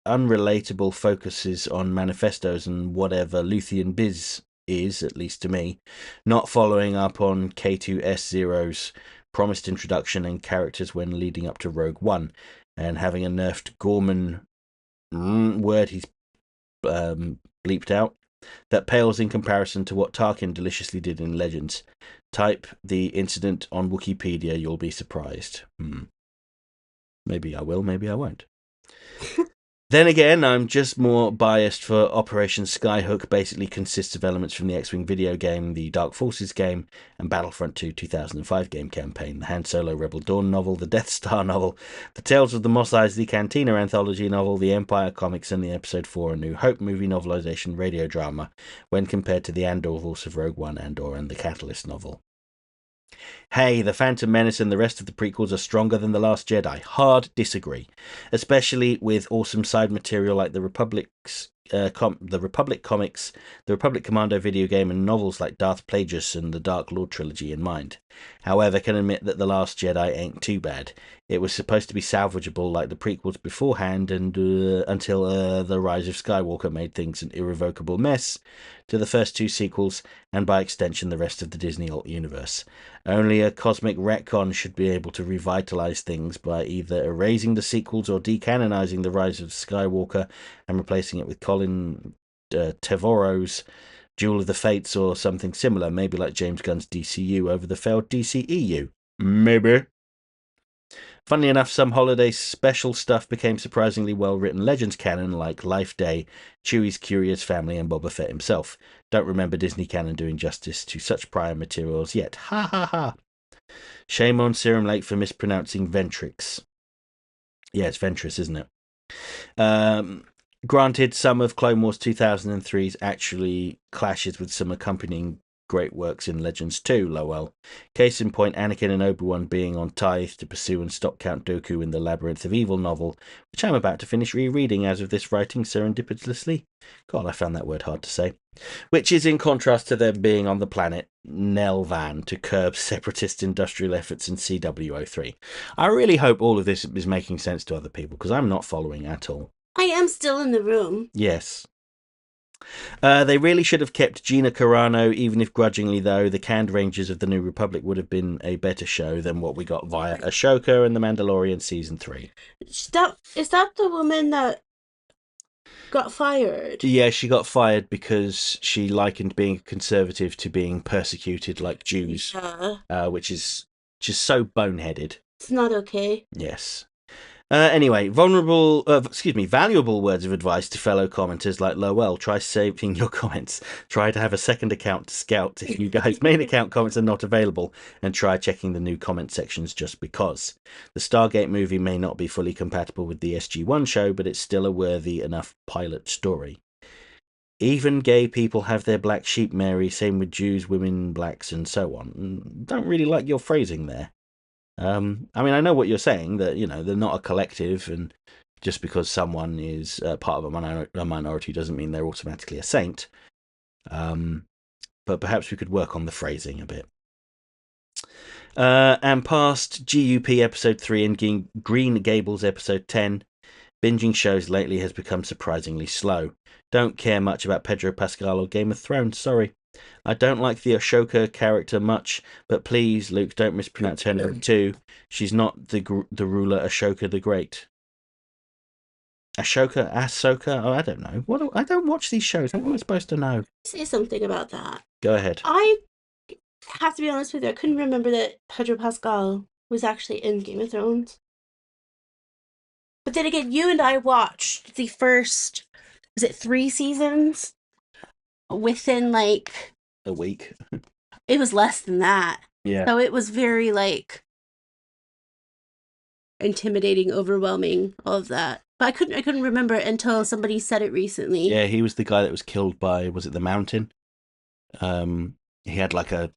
unrelatable focuses on manifestos and whatever Luthien biz is, at least to me, not following up on K2S0's promised introduction and characters when leading up to Rogue One, and having a nerfed Gorman word he's bleeped out that pales in comparison to what Tarkin deliciously did in Legends. Type the incident on Wikipedia, you'll be surprised. Maybe I will, maybe I won't. Then again, I'm just more biased for Operation Skyhook. Basically consists of elements from the X-Wing video game, the Dark Forces game, and Battlefront 2 2005 game campaign, the Han Solo Rebel Dawn novel, the Death Star novel, the Tales of the Mos Eisley Cantina anthology novel, the Empire comics, and the Episode 4 A New Hope movie novelization radio drama, when compared to the Andor Voice of Rogue One, Andor, and the Catalyst novel. Hey, The Phantom Menace and the rest of the prequels are stronger than The Last Jedi. Hard disagree. Especially with awesome side material like the Republic's the Republic comics, the Republic Commando video game, and novels like Darth Plagueis and the Dark Lord trilogy in mind. However, can admit that The Last Jedi ain't too bad. It was supposed to be salvageable like the prequels beforehand, and until The Rise of Skywalker made things an irrevocable mess to the first two sequels, and by extension the rest of the Disney alt universe. Only a cosmic retcon should be able to revitalize things by either erasing the sequels or decanonizing The Rise of Skywalker and replacing it with Colin Trevorrow's Duel of the Fates or something similar, maybe like James Gunn's DCU over the failed DCEU. Maybe. Funnily enough, some holiday special stuff became surprisingly well-written Legends canon, like Life Day, Chewie's Curious Family, and Boba Fett himself. Don't remember Disney canon doing justice to such prior materials yet. Ha ha ha. Shame on Serum Lake for mispronouncing Ventrix. Yeah, it's Ventress, isn't it? Granted, some of Clone Wars 2003's actually clashes with some accompanying great works in Legends too, lol. Case in point, Anakin and Obi-Wan being on Tithe to pursue and stop Count Dooku in the Labyrinth of Evil novel, which I'm about to finish rereading as of this writing serendipitously. God, I found that word hard to say. Which is in contrast to them being on the planet Nelvan to curb separatist industrial efforts in CW03. I really hope all of this is making sense to other people, because I'm not following at all. I am still in the room. Yes. They really should have kept Gina Carano, even if grudgingly, though. The Canned Rangers of the New Republic would have been a better show than what we got via Ashoka and The Mandalorian Season 3. Is that the woman that got fired? Yeah, she got fired because she likened being conservative to being persecuted like Jews, which is just so boneheaded. It's not okay. Yes. Anyway, valuable words of advice to fellow commenters like Lowell. Try saving your comments. Try to have a second account to scout if you guys' main account comments are not available, and try checking the new comment sections just because. The Stargate movie may not be fully compatible with the SG-1 show, but it's still a worthy enough pilot story. Even gay people have their black sheep, Mary, same with Jews, women, blacks, and so on. Don't really like your phrasing there. I mean, I know what you're saying, that, you know, they're not a collective, and just because someone is part of a minority doesn't mean they're automatically a saint. But perhaps we could work on the phrasing a bit. And past GUP episode 3 and Green Gables episode 10, binging shows lately has become surprisingly slow. Don't care much about Pedro Pascal or Game of Thrones, sorry. I don't like the Ashoka character much, but please, Luke, don't mispronounce her name too. She's not the ruler Ashoka the Great. Ahsoka? Oh, I don't know. I don't watch these shows. How am I supposed to know? Say something about that. Go ahead. I have to be honest with you, I couldn't remember that Pedro Pascal was actually in Game of Thrones. But then again, you and I watched the first, was it 3 seasons? Within like a week. It was less than that. Yeah. So it was very like intimidating, overwhelming, all of that. But I couldn't remember it until somebody said it recently. Yeah, he was the guy that was killed by, was it the Mountain? He had like a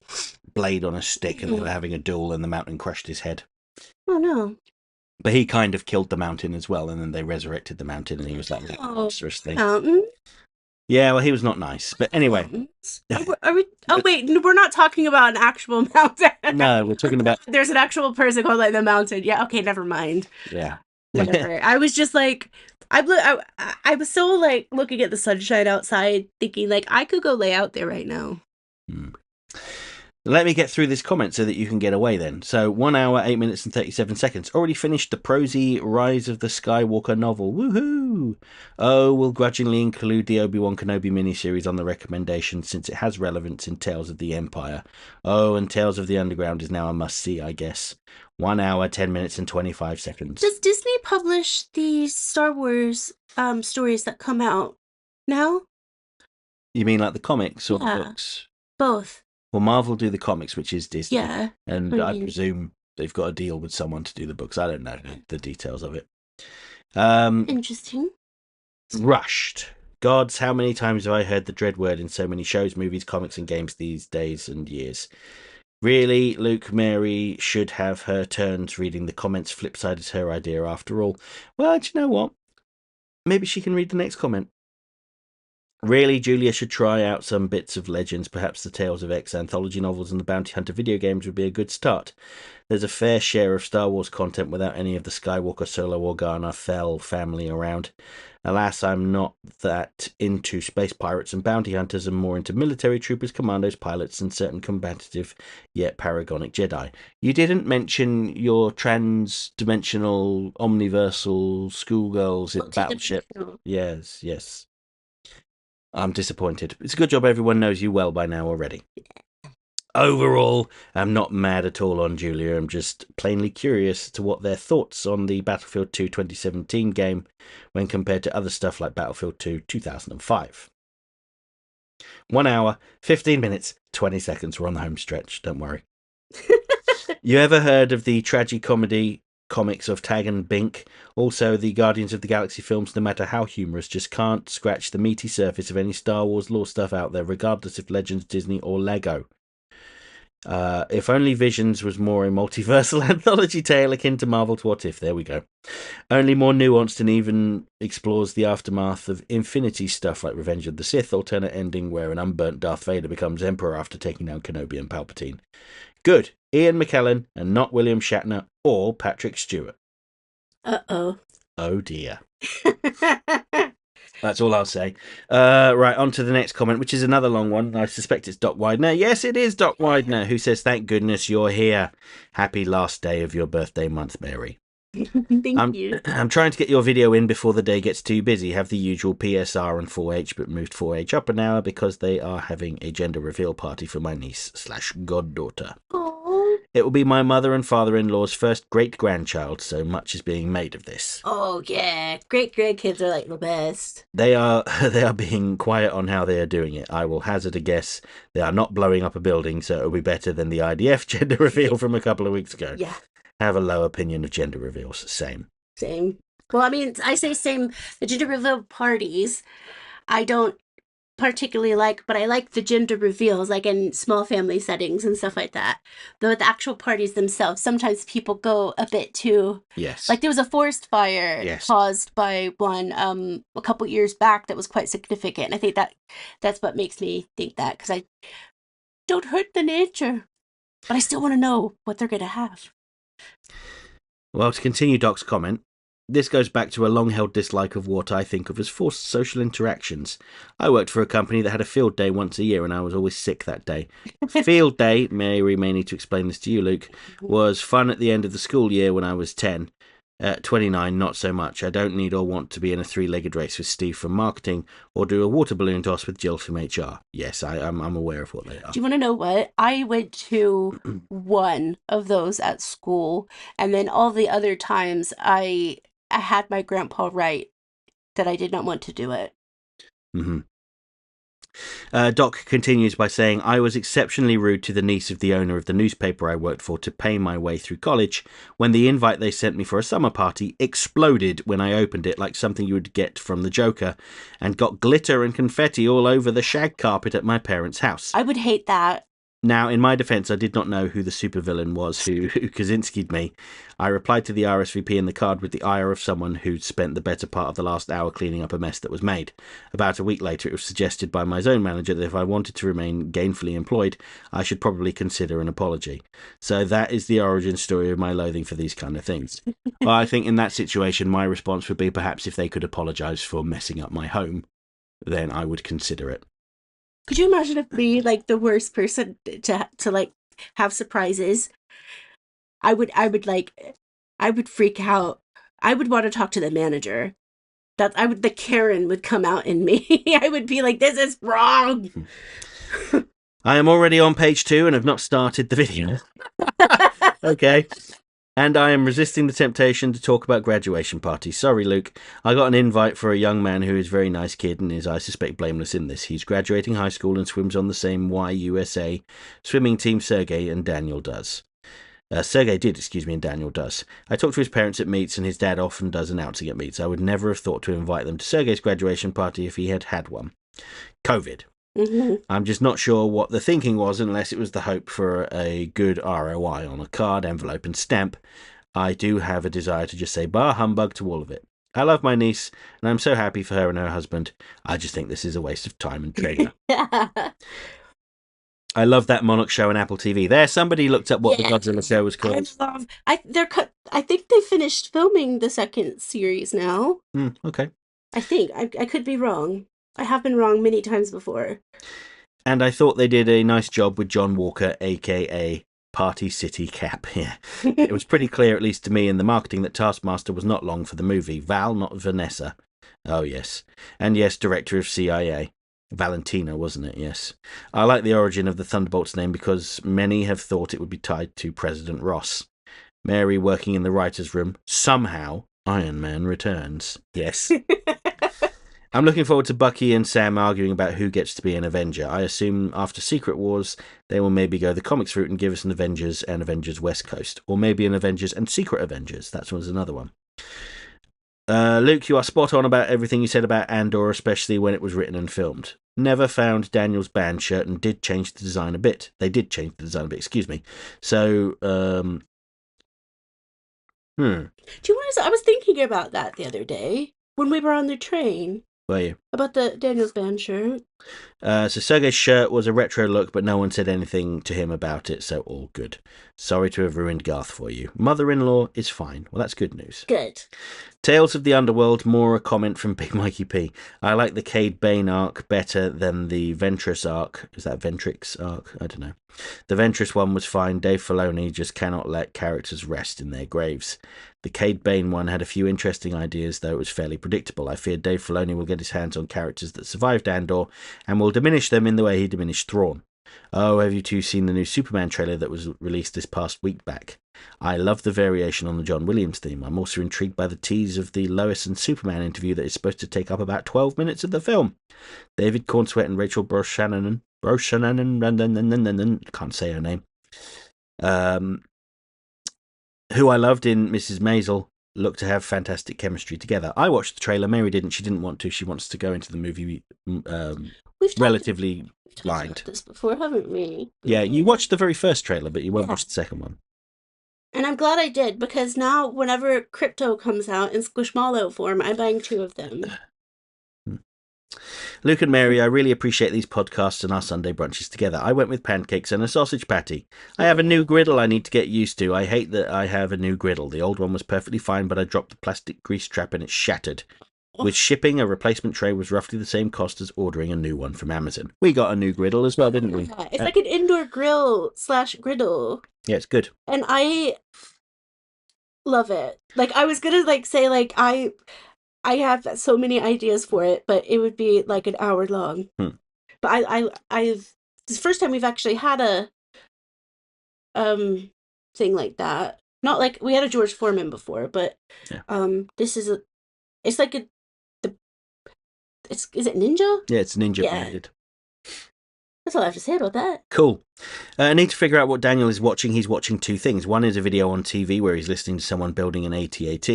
blade on a stick and they were having a duel and the Mountain crushed his head. Oh no. But he kind of killed the Mountain as well, and then they resurrected the Mountain and he was like that monstrous thing. Mountain? Yeah, well, he was not nice. But anyway. Are we, oh, wait, we're not talking about an actual mountain. No, we're talking about... There's an actual person called, like, the Mountain. Yeah, okay, never mind. Yeah. Whatever. I was just, like... I was so, like, looking at the sunshine outside, thinking, like, I could go lay out there right now. Let me get through this comment so that you can get away then. So, 1 hour, 8 minutes and 37 seconds. Already finished the prosy Rise of the Skywalker novel. Woohoo! Oh, we'll grudgingly include the Obi-Wan Kenobi miniseries on the recommendation since it has relevance in Tales of the Empire. Oh, and Tales of the Underground is now a must-see, I guess. 1 hour, 10 minutes and 25 seconds. Does Disney publish the Star Wars stories that come out now? You mean like the comics or the books? Both. Well, Marvel do the comics, which is Disney. Yeah. And I presume they've got a deal with someone to do the books. I don't know the details of it. Interesting. Rushed. Gods, how many times have I heard the dread word in so many shows, movies, comics, and games these days and years? Really, Luke, Mary should have her turns reading the comments. Flip side is her idea after all. Well, do you know what? Maybe she can read the next comment. Really, Julia should try out some bits of Legends, perhaps the Tales of X anthology novels and the Bounty Hunter video games would be a good start. There's a fair share of Star Wars content without any of the Skywalker, Solo, Organa, Fell family around. Alas, I'm not that into space pirates and bounty hunters. I'm more into military troopers, commandos, pilots, and certain combative yet paragonic Jedi. You didn't mention your trans-dimensional, omniversal schoolgirls in Battleship. Yes, yes. I'm disappointed. It's a good job everyone knows you well by now already. Overall, I'm not mad at all on Julia. I'm just plainly curious to what their thoughts on the Battlefield 2 2017 game when compared to other stuff like Battlefield 2 2005. 1 hour, 15 minutes, 20 seconds. We're on the home stretch. Don't worry. You ever heard of the tragicomedy comics of Tag and Bink? Also, the Guardians of the Galaxy films, no matter how humorous, just can't scratch the meaty surface of any Star Wars lore stuff out there, regardless if Legends, Disney, or Lego. If only Visions was more a multiversal anthology tale akin to Marvel's What If. There we go. Only more nuanced and even explores the aftermath of Infinity stuff like Revenge of the Sith, alternate ending where an unburnt Darth Vader becomes Emperor after taking down Kenobi and Palpatine. Good. Ian McKellen and not William Shatner or Patrick Stewart. Uh-oh. Oh dear. That's all I'll say. Right, on to the next comment, which is another long one. I suspect it's Doc Widener. Yes, it is Doc Widener, who says, thank goodness you're here. Happy last day of your birthday month, Mary. Thank you. I'm trying to get your video in before the day gets too busy. Have the usual PSR and 4H, but moved 4H up an hour because they are having a gender reveal party for my niece/goddaughter. Aww. It will be my mother and father-in-law's first great-grandchild, so much is being made of this. Oh, yeah. Great-grandkids are like the best. They are being quiet on how they are doing it. I will hazard a guess they are not blowing up a building, so it will be better than the IDF gender reveal from a couple of weeks ago. Yeah. I have a low opinion of gender reveals. Same. Well, I mean, I say same. The gender reveal parties, I don't particularly like, but I like the gender reveals, like in small family settings and stuff like that. Though the actual parties themselves, sometimes people go a bit too. Yes. Like there was a forest fire caused by one a couple years back that was quite significant. And I think that's what makes me think that, because I don't hurt the nature, but I still want to know what they're gonna have. Well, to continue Doc's comment, this goes back to a long-held dislike of what I think of as forced social interactions. I worked for a company that had a field day once a year, and I was always sick that day. Field day, Mary may need to explain this to you, Luke, was fun at the end of the school year when I was 10. 29, not so much. I don't need or want to be in a three-legged race with Steve from marketing or do a water balloon toss with Jill from HR. Yes, I'm aware of what they are. Do you want to know what? I went to one of those at school, and then all the other times I had my grandpa right that I did not want to do it. Mm-hmm. Doc continues by saying, I was exceptionally rude to the niece of the owner of the newspaper I worked for to pay my way through college when the invite they sent me for a summer party exploded when I opened it like something you would get from the Joker and got glitter and confetti all over the shag carpet at my parents' house. I would hate that. Now, in my defense, I did not know who the supervillain was who Kaczynski'd me. I replied to the RSVP in the card with the ire of someone who'd spent the better part of the last hour cleaning up a mess that was made. About a week later, it was suggested by my zone manager that if I wanted to remain gainfully employed, I should probably consider an apology. So that is the origin story of my loathing for these kind of things. Well, I think in that situation, my response would be perhaps if they could apologise for messing up my home, then I would consider it. Could you imagine if me, like, the worst person to like have surprises? I would freak out. I would want to talk to the manager. The Karen would come out in me. I would be like, this is wrong. I am already on page 2 and have not started the video. Okay. And I am resisting the temptation to talk about graduation parties. Sorry, Luke. I got an invite for a young man who is a very nice kid and is, I suspect, blameless in this. He's graduating high school and swims on the same YUSA swimming team Sergey and Daniel does. Sergey did, and Daniel does. I talked to his parents at meets and his dad often does announcing at meets. I would never have thought to invite them to Sergey's graduation party if he had had one. COVID. Mm-hmm. I'm just not sure what the thinking was unless it was the hope for a good ROI on a card, envelope and stamp. I do have a desire to just say bah humbug to all of it. I love my niece, and I'm so happy for her and her husband. I just think this is a waste of time and treasure. I love that Monarch show on Apple TV. There, somebody looked up what the Godzilla show was called. I think they finished filming the second series now. Okay. I think. I could be wrong. I have been wrong many times before. And I thought they did a nice job with John Walker, a.k.a. Party City Cap. Yeah. It was pretty clear, at least to me, in the marketing that Taskmaster was not long for the movie. Val, not Vanessa. Oh, yes. And yes, director of CIA. Valentina, wasn't it? Yes. I like the origin of the Thunderbolts name because many have thought it would be tied to President Ross. Mary working in the writer's room. Somehow, Iron Man returns. Yes. I'm looking forward to Bucky and Sam arguing about who gets to be an Avenger. I assume after Secret Wars, they will maybe go the comics route and give us an Avengers and Avengers West Coast. Or maybe an Avengers and Secret Avengers. That was another one. Luke, you are spot on about everything you said about Andor, especially when it was written and filmed. Never found Daniel's band shirt and did change the design a bit. They did change the design a bit, excuse me. So, Do you want to? I was thinking about that the other day when we were on the train. Were you? About the Daniel's band shirt. So Sergei's shirt was a retro look, but no one said anything to him about it, so all good. Sorry to have ruined Garth for you. Mother-in-law is fine. Well, that's good news. Good. Tales of the Underworld, more a comment from Big Mikey P. I like the Cade Bane arc better than the Ventress arc. Is that Ventrix arc? I don't know. The Ventress one was fine. Dave Filoni just cannot let characters rest in their graves. The Cade Bane one had a few interesting ideas, though it was fairly predictable. I fear Dave Filoni will get his hands on characters that survived Andor and will diminish them in the way he diminished Thrawn. Oh, have you two seen the new Superman trailer that was released this past week back? I love the variation on the John Williams theme. I'm also intrigued by the tease of the Lois and Superman interview that is supposed to take up about 12 minutes of the film. David Cornsweet and Rachel Brosnahan, can't say her name, who I loved in Mrs. Maisel, look to have fantastic chemistry together. I watched the trailer. Mary didn't. She didn't want to. She wants to go into the movie relatively blind. We've talked about this before, haven't we? Yeah, you watched the very first trailer, but you won't watch the second one. And I'm glad I did, because now whenever Crypto comes out in Squishmallow form, I'm buying 2 of them. Luke and Mary, I really appreciate these podcasts and our Sunday brunches together. I went with pancakes and a sausage patty. I have a new griddle I need to get used to. I hate that I have a new griddle. The old one was perfectly fine, but I dropped the plastic grease trap and it shattered. With shipping, a replacement tray was roughly the same cost as ordering a new one from Amazon. We got a new griddle as well, didn't we? Yeah, it's like an indoor grill / griddle. Yeah, it's good. And I love it. Like, I was gonna say I have so many ideas for it, but it would be like an hour long. But I've this first time we've actually had a thing like that. Not like we had a George Foreman before, but this is it's like is it Ninja? Yeah, it's Ninja branded. That's all I have to say about that. Cool. I need to figure out what Daniel is watching. He's watching 2 things. One is a video on TV where he's listening to someone building an AT-AT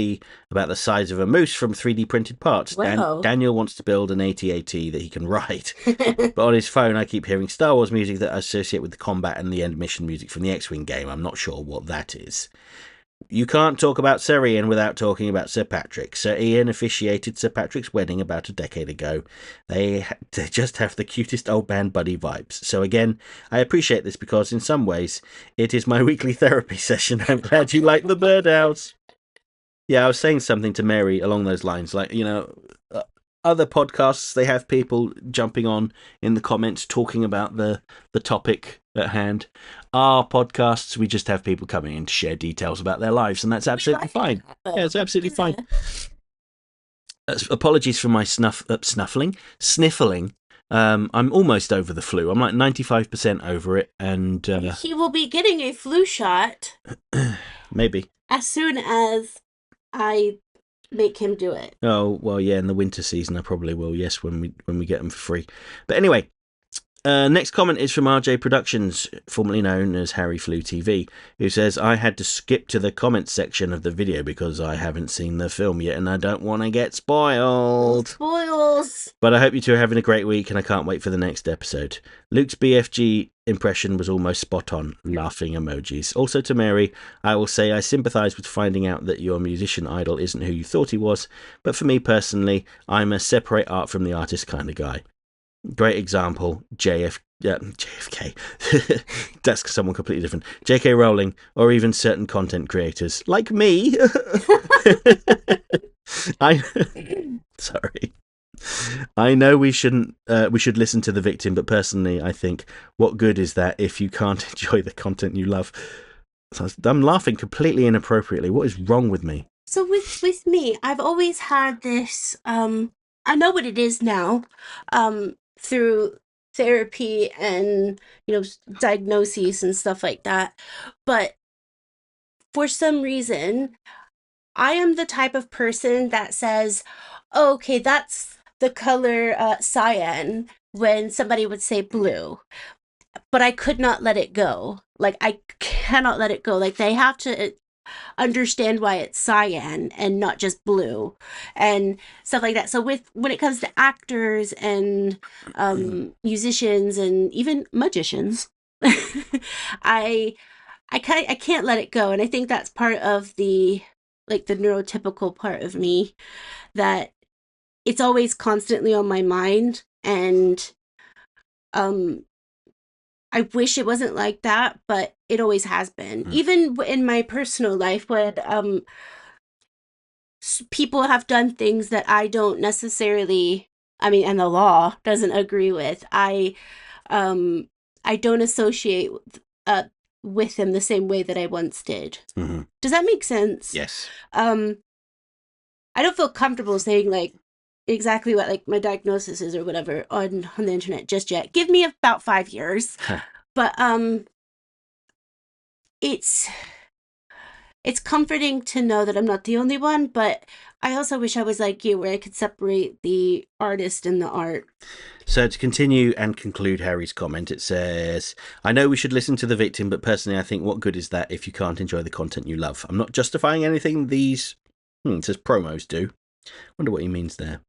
about the size of a moose from 3D printed parts. Wow. Daniel wants to build an AT-AT that he can ride. But on his phone, I keep hearing Star Wars music that I associate with the combat and the end mission music from the X-Wing game. I'm not sure what that is. You can't talk about Sir Ian without talking about Sir Patrick. Sir Ian officiated Sir Patrick's wedding about a decade ago. They just have the cutest old man buddy vibes. So again, I appreciate this because in some ways, it is my weekly therapy session. I'm glad you like the birdhouse. Yeah, I was saying something to Mary along those lines. Like, other podcasts, they have people jumping on in the comments talking about the topic at hand. Our podcasts, we just have people coming in to share details about their lives, and that's absolutely fine. Yeah, it's absolutely fine. Apologies for my sniffling. I'm almost over the flu. I'm like 95% over it, and he will be getting a flu shot. Maybe as soon as I make him do it. Oh well, yeah. In the winter season, I probably will. Yes, when we get them for free. But anyway. Next comment is from RJ Productions, formerly known as Harry Flew TV, who says, I had to skip to the comments section of the video because I haven't seen the film yet and I don't want to get spoiled. Spoils! But I hope you two are having a great week and I can't wait for the next episode. Luke's BFG impression was almost spot on, laughing emojis. Also to Mary, I will say I sympathise with finding out that your musician idol isn't who you thought he was, but for me personally, I'm a separate art from the artist kind of guy. Great example, JFK. That's someone completely different. JK Rowling, or even certain content creators like me. Sorry. I know we should listen to the victim, but personally, I think, what good is that if you can't enjoy the content you love? So I'm laughing completely inappropriately. What is wrong with me? So with me, I've always had this. I know what it is now. Through therapy and diagnoses and stuff like that, but for some reason I am the type of person that says, oh, okay, that's the color cyan when somebody would say blue, but I could not let it go. Like, I cannot let it go. Like, they have to understand why it's cyan and not just blue and stuff like that. So when it comes to actors and musicians and even magicians, I can't let it go. And I think that's part of the neurotypical part of me, that it's always constantly on my mind. And I wish it wasn't like that, but it always has been. Even in my personal life, when people have done things that I don't necessarily, and the law doesn't agree with, I don't associate with them the same way that I once did. Mm-hmm. Does that make sense? Yes. I don't feel comfortable saying like exactly what like my diagnosis is or whatever on the internet just yet. Give me about 5 years. But it's comforting to know that I'm not the only one, but I also wish I was like you, where I could separate the artist and the art. So to continue and conclude Harry's comment, it says, I know we should listen to the victim, but personally I think what good is that if you can't enjoy the content you love? I'm not justifying anything these, it says promos do. Wonder what he means there.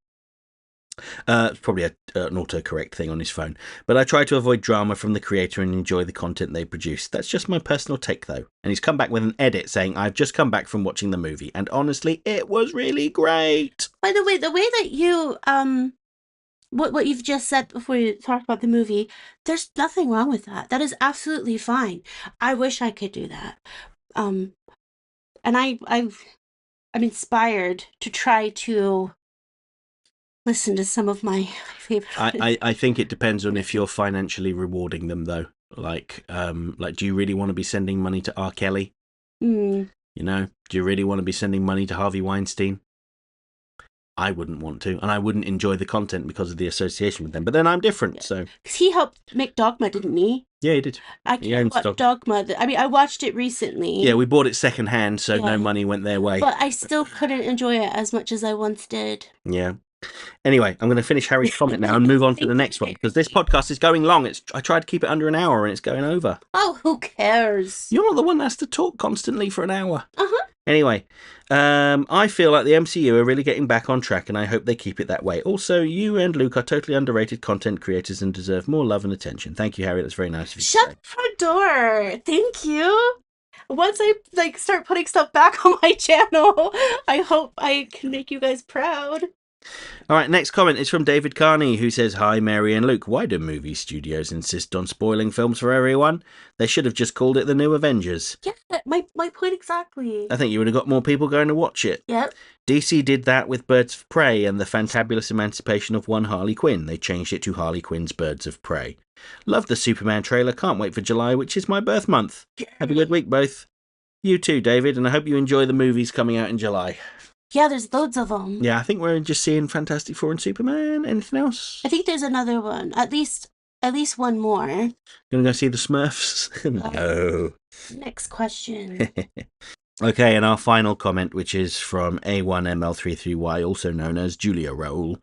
It's probably an autocorrect thing on his phone. But I try to avoid drama from the creator and enjoy the content they produce. That's just my personal take, though. And he's come back with an edit saying, I've just come back from watching the movie, and honestly, it was really great. By the way that you, what you've just said before you talked about the movie, there's nothing wrong with that. That is absolutely fine. I wish I could do that. And I'm inspired to try to listen to some of my favorite. I think it depends on if you're financially rewarding them, though. Like, do you really want to be sending money to R. Kelly? Do you really want to be sending money to Harvey Weinstein? I wouldn't want to, and I wouldn't enjoy the content because of the association with them. But then I'm different, so. Because he helped make Dogma, didn't he? Yeah, he did. I can't watch Dogma. I watched it recently. Yeah, we bought it secondhand, so no money went their way. But I still couldn't enjoy it as much as I once did. Yeah. Anyway, I'm going to finish Harry's comment now and move on to the next one, because this podcast is going long. I tried to keep it under an hour and it's going over. Oh, who cares? You're not the one that has to talk constantly for an hour. Uh-huh. Anyway, I feel like the MCU are really getting back on track and I hope they keep it that way. Also, you and Luke are totally underrated content creators and deserve more love and attention. Thank you, Harry. That's very nice of you. Shut the front door. Thank you. Once I start putting stuff back on my channel, I hope I can make you guys proud. All right, next comment is from David Carney, who says, Hi, Mary and Luke. Why do movie studios insist on spoiling films for everyone? They should have just called it The New Avengers. Yeah, my point exactly. I think you would have got more people going to watch it. Yep. DC did that with Birds of Prey and the fantabulous emancipation of one Harley Quinn. They changed it to Harley Quinn's Birds of Prey. Love the Superman trailer. Can't wait for July, which is my birth month. Yeah. Have a good week, both. You too, David, and I hope you enjoy the movies coming out in July. Yeah, there's loads of them. Yeah, I think we're just seeing Fantastic Four and Superman. Anything else? I think there's another one. At least one more. Gonna go see the Smurfs? No. Next question. Okay, and our final comment, which is from A1ML33Y, also known as Julia Roll,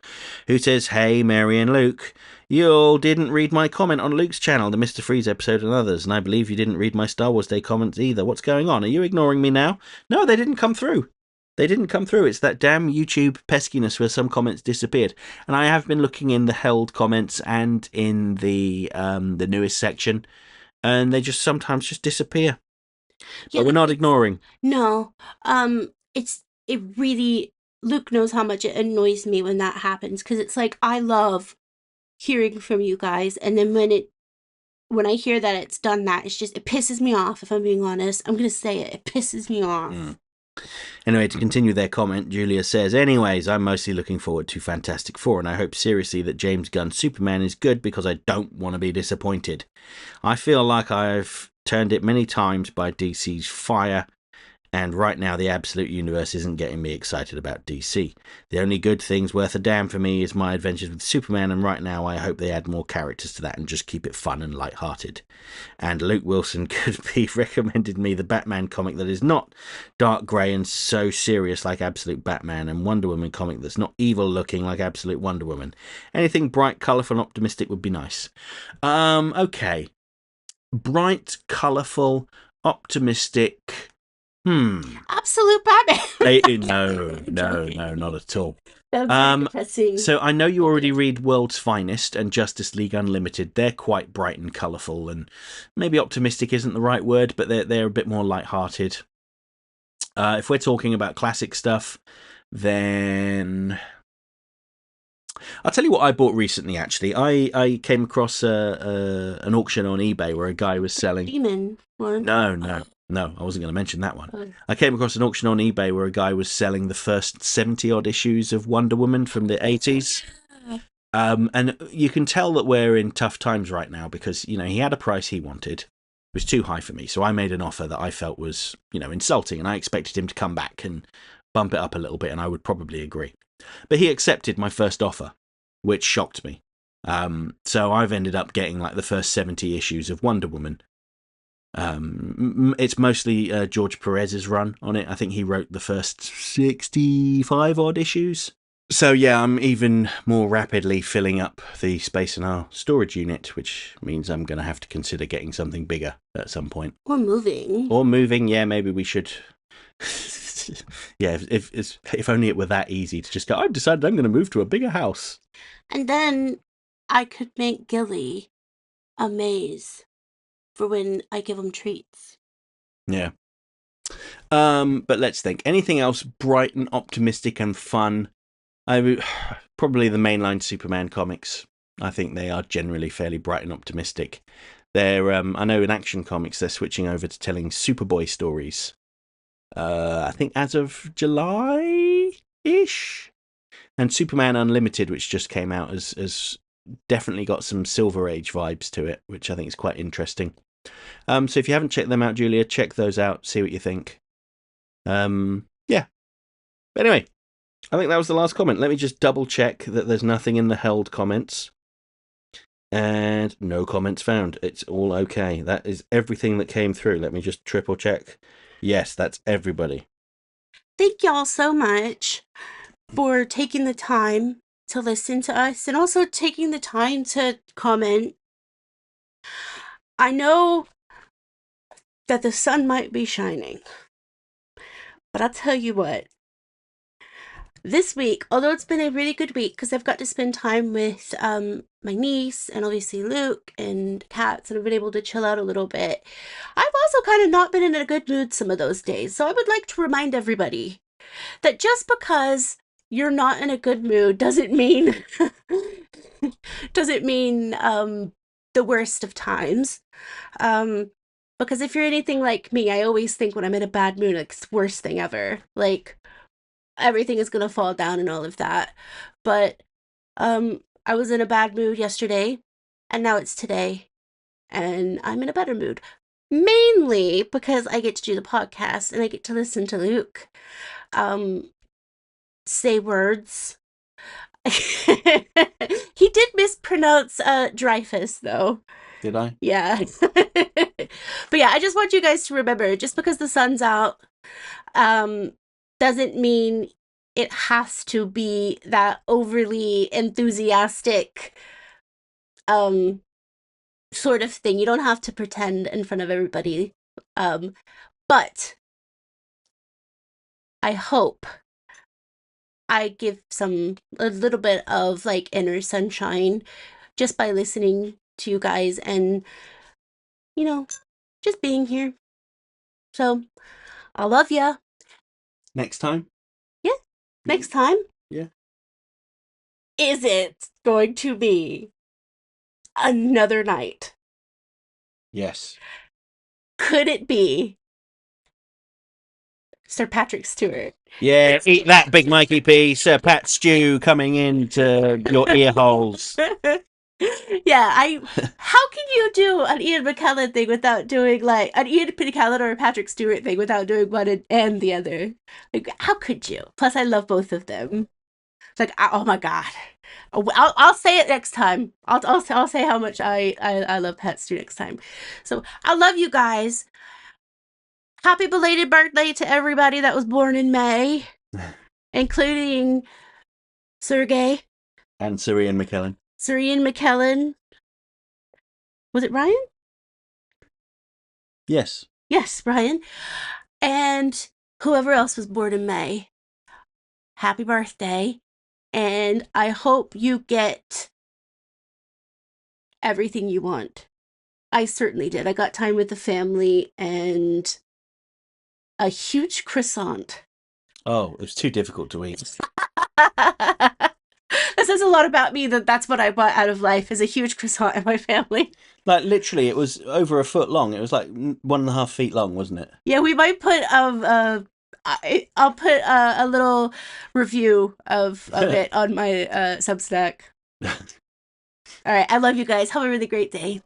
who says, "Hey, Mary and Luke, you all didn't read my comment on Luke's channel, the Mr. Freeze episode and others, and I believe you didn't read my Star Wars Day comments either. What's going on? Are you ignoring me now?" No, they didn't come through. They didn't come through. It's that damn YouTube peskiness where some comments disappeared. And I have been looking in the held comments and in the newest section, and they just sometimes just disappear. Yeah, but we're not ignoring. No. It really, Luke knows how much it annoys me when that happens, because it's like, I love hearing from you guys, and then when I hear that it's done that, it pisses me off, if I'm being honest. I'm gonna say it pisses me off. Anyway, to continue their comment, Julia says, "Anyways, I'm mostly looking forward to Fantastic Four, and I hope seriously that James Gunn's Superman is good because I don't want to be disappointed. I feel like I've turned it many times by DC's fire, and right now the Absolute Universe isn't getting me excited about DC. The only good things worth a damn for me is my adventures with Superman, and right now I hope they add more characters to that and just keep it fun and light-hearted. And Luke Wilson could be recommended me the Batman comic that is not dark grey and so serious like Absolute Batman, and Wonder Woman comic that's not evil-looking like Absolute Wonder Woman. Anything bright, colourful, and optimistic would be nice." Okay. Bright, colourful, optimistic... Absolute Batman. No, not at all. Depressing. So I know you already read World's Finest and Justice League Unlimited. They're quite bright and colourful, and maybe optimistic isn't the right word, but they're a bit more light-hearted. If we're talking about classic stuff, then I'll tell you what I bought recently. Actually, I came across an auction on eBay where a guy was selling. Demon one. No, I wasn't going to mention that one. I came across an auction on eBay where a guy was selling the first 70-odd issues of Wonder Woman from the 80s. And you can tell that we're in tough times right now because, he had a price he wanted. It was too high for me, so I made an offer that I felt was, insulting, and I expected him to come back and bump it up a little bit, and I would probably agree. But he accepted my first offer, which shocked me. So I've ended up getting like the first 70 issues of Wonder Woman. It's mostly George Perez's run on it. I think he wrote the first 65 odd issues. So yeah, I'm even more rapidly filling up the space in our storage unit, which means I'm going to have to consider getting something bigger at some point. Or moving. Yeah, maybe we should. Yeah, if only it were that easy to just go, I've decided I'm going to move to a bigger house. And then I could make Gilly a maze for when I give him treats. Yeah. But let's think. Anything else bright and optimistic and fun? Probably the mainline Superman comics. I think they are generally fairly bright and optimistic. They're, I know in Action Comics they're switching over to telling Superboy stories. I think as of July-ish. And Superman Unlimited, which just came out, has definitely got some Silver Age vibes to it, which I think is quite interesting. So if you haven't checked them out, Julia, check those out, see what you think. Yeah. But anyway, I think that was the last comment. Let me just double check that there's nothing in the held comments. And no comments found. It's all okay. That is everything that came through. Let me just triple check. Yes, that's everybody. Thank y'all so much for taking the time to listen to us and also taking the time to comment. I know that the sun might be shining, but I'll tell you what. This week, although it's been a really good week because I've got to spend time with my niece and obviously Luke and cats, and I've been able to chill out a little bit, I've also kind of not been in a good mood some of those days. So I would like to remind everybody that just because you're not in a good mood doesn't mean the worst of times. Because if you're anything like me, I always think when I'm in a bad mood, it's the worst thing ever. Like, everything is gonna fall down and all of that. But I was in a bad mood yesterday, and now it's today, and I'm in a better mood. Mainly because I get to do the podcast and I get to listen to Luke say words. He did mispronounce Dreyfus, though. Did I? Yeah. But yeah, I just want you guys to remember, just because the sun's out um, doesn't mean it has to be that overly enthusiastic um, sort of thing. You don't have to pretend in front of everybody. But I hope I give a little bit of like inner sunshine just by listening to you guys and, you know, just being here. So I love ya. Next time? Yeah. Next time, Yeah. is it going to be another night? Yes. Could it be Sir Patrick Stewart? Yeah, eat that, Big Mikey P. Sir Pat Stew coming into your ear holes. Yeah, how can you do an Ian McKellen thing without doing like an Ian McKellen or a Patrick Stewart thing without doing one and the other? Like, how could you? Plus, I love both of them. It's like, oh my god. I'll say it next time. I'll say how much I love Pat Stew next time. So I love you guys. Happy belated birthday to everybody that was born in May, including Sergey, And Sir Ian McKellen. Sir Ian McKellen. Was it Ryan? Yes. Yes, Ryan. And whoever else was born in May. Happy birthday. And I hope you get everything you want. I certainly did. I got time with the family and a huge croissant. Oh, it was too difficult to eat. That says a lot about me that that's what I want out of life is a huge croissant in my family. Like, literally, it was over a foot long. It was like 1.5 feet long, wasn't it? Yeah, we might put I'll put a little review of it on my Substack. All right, I love you guys. Have a really great day.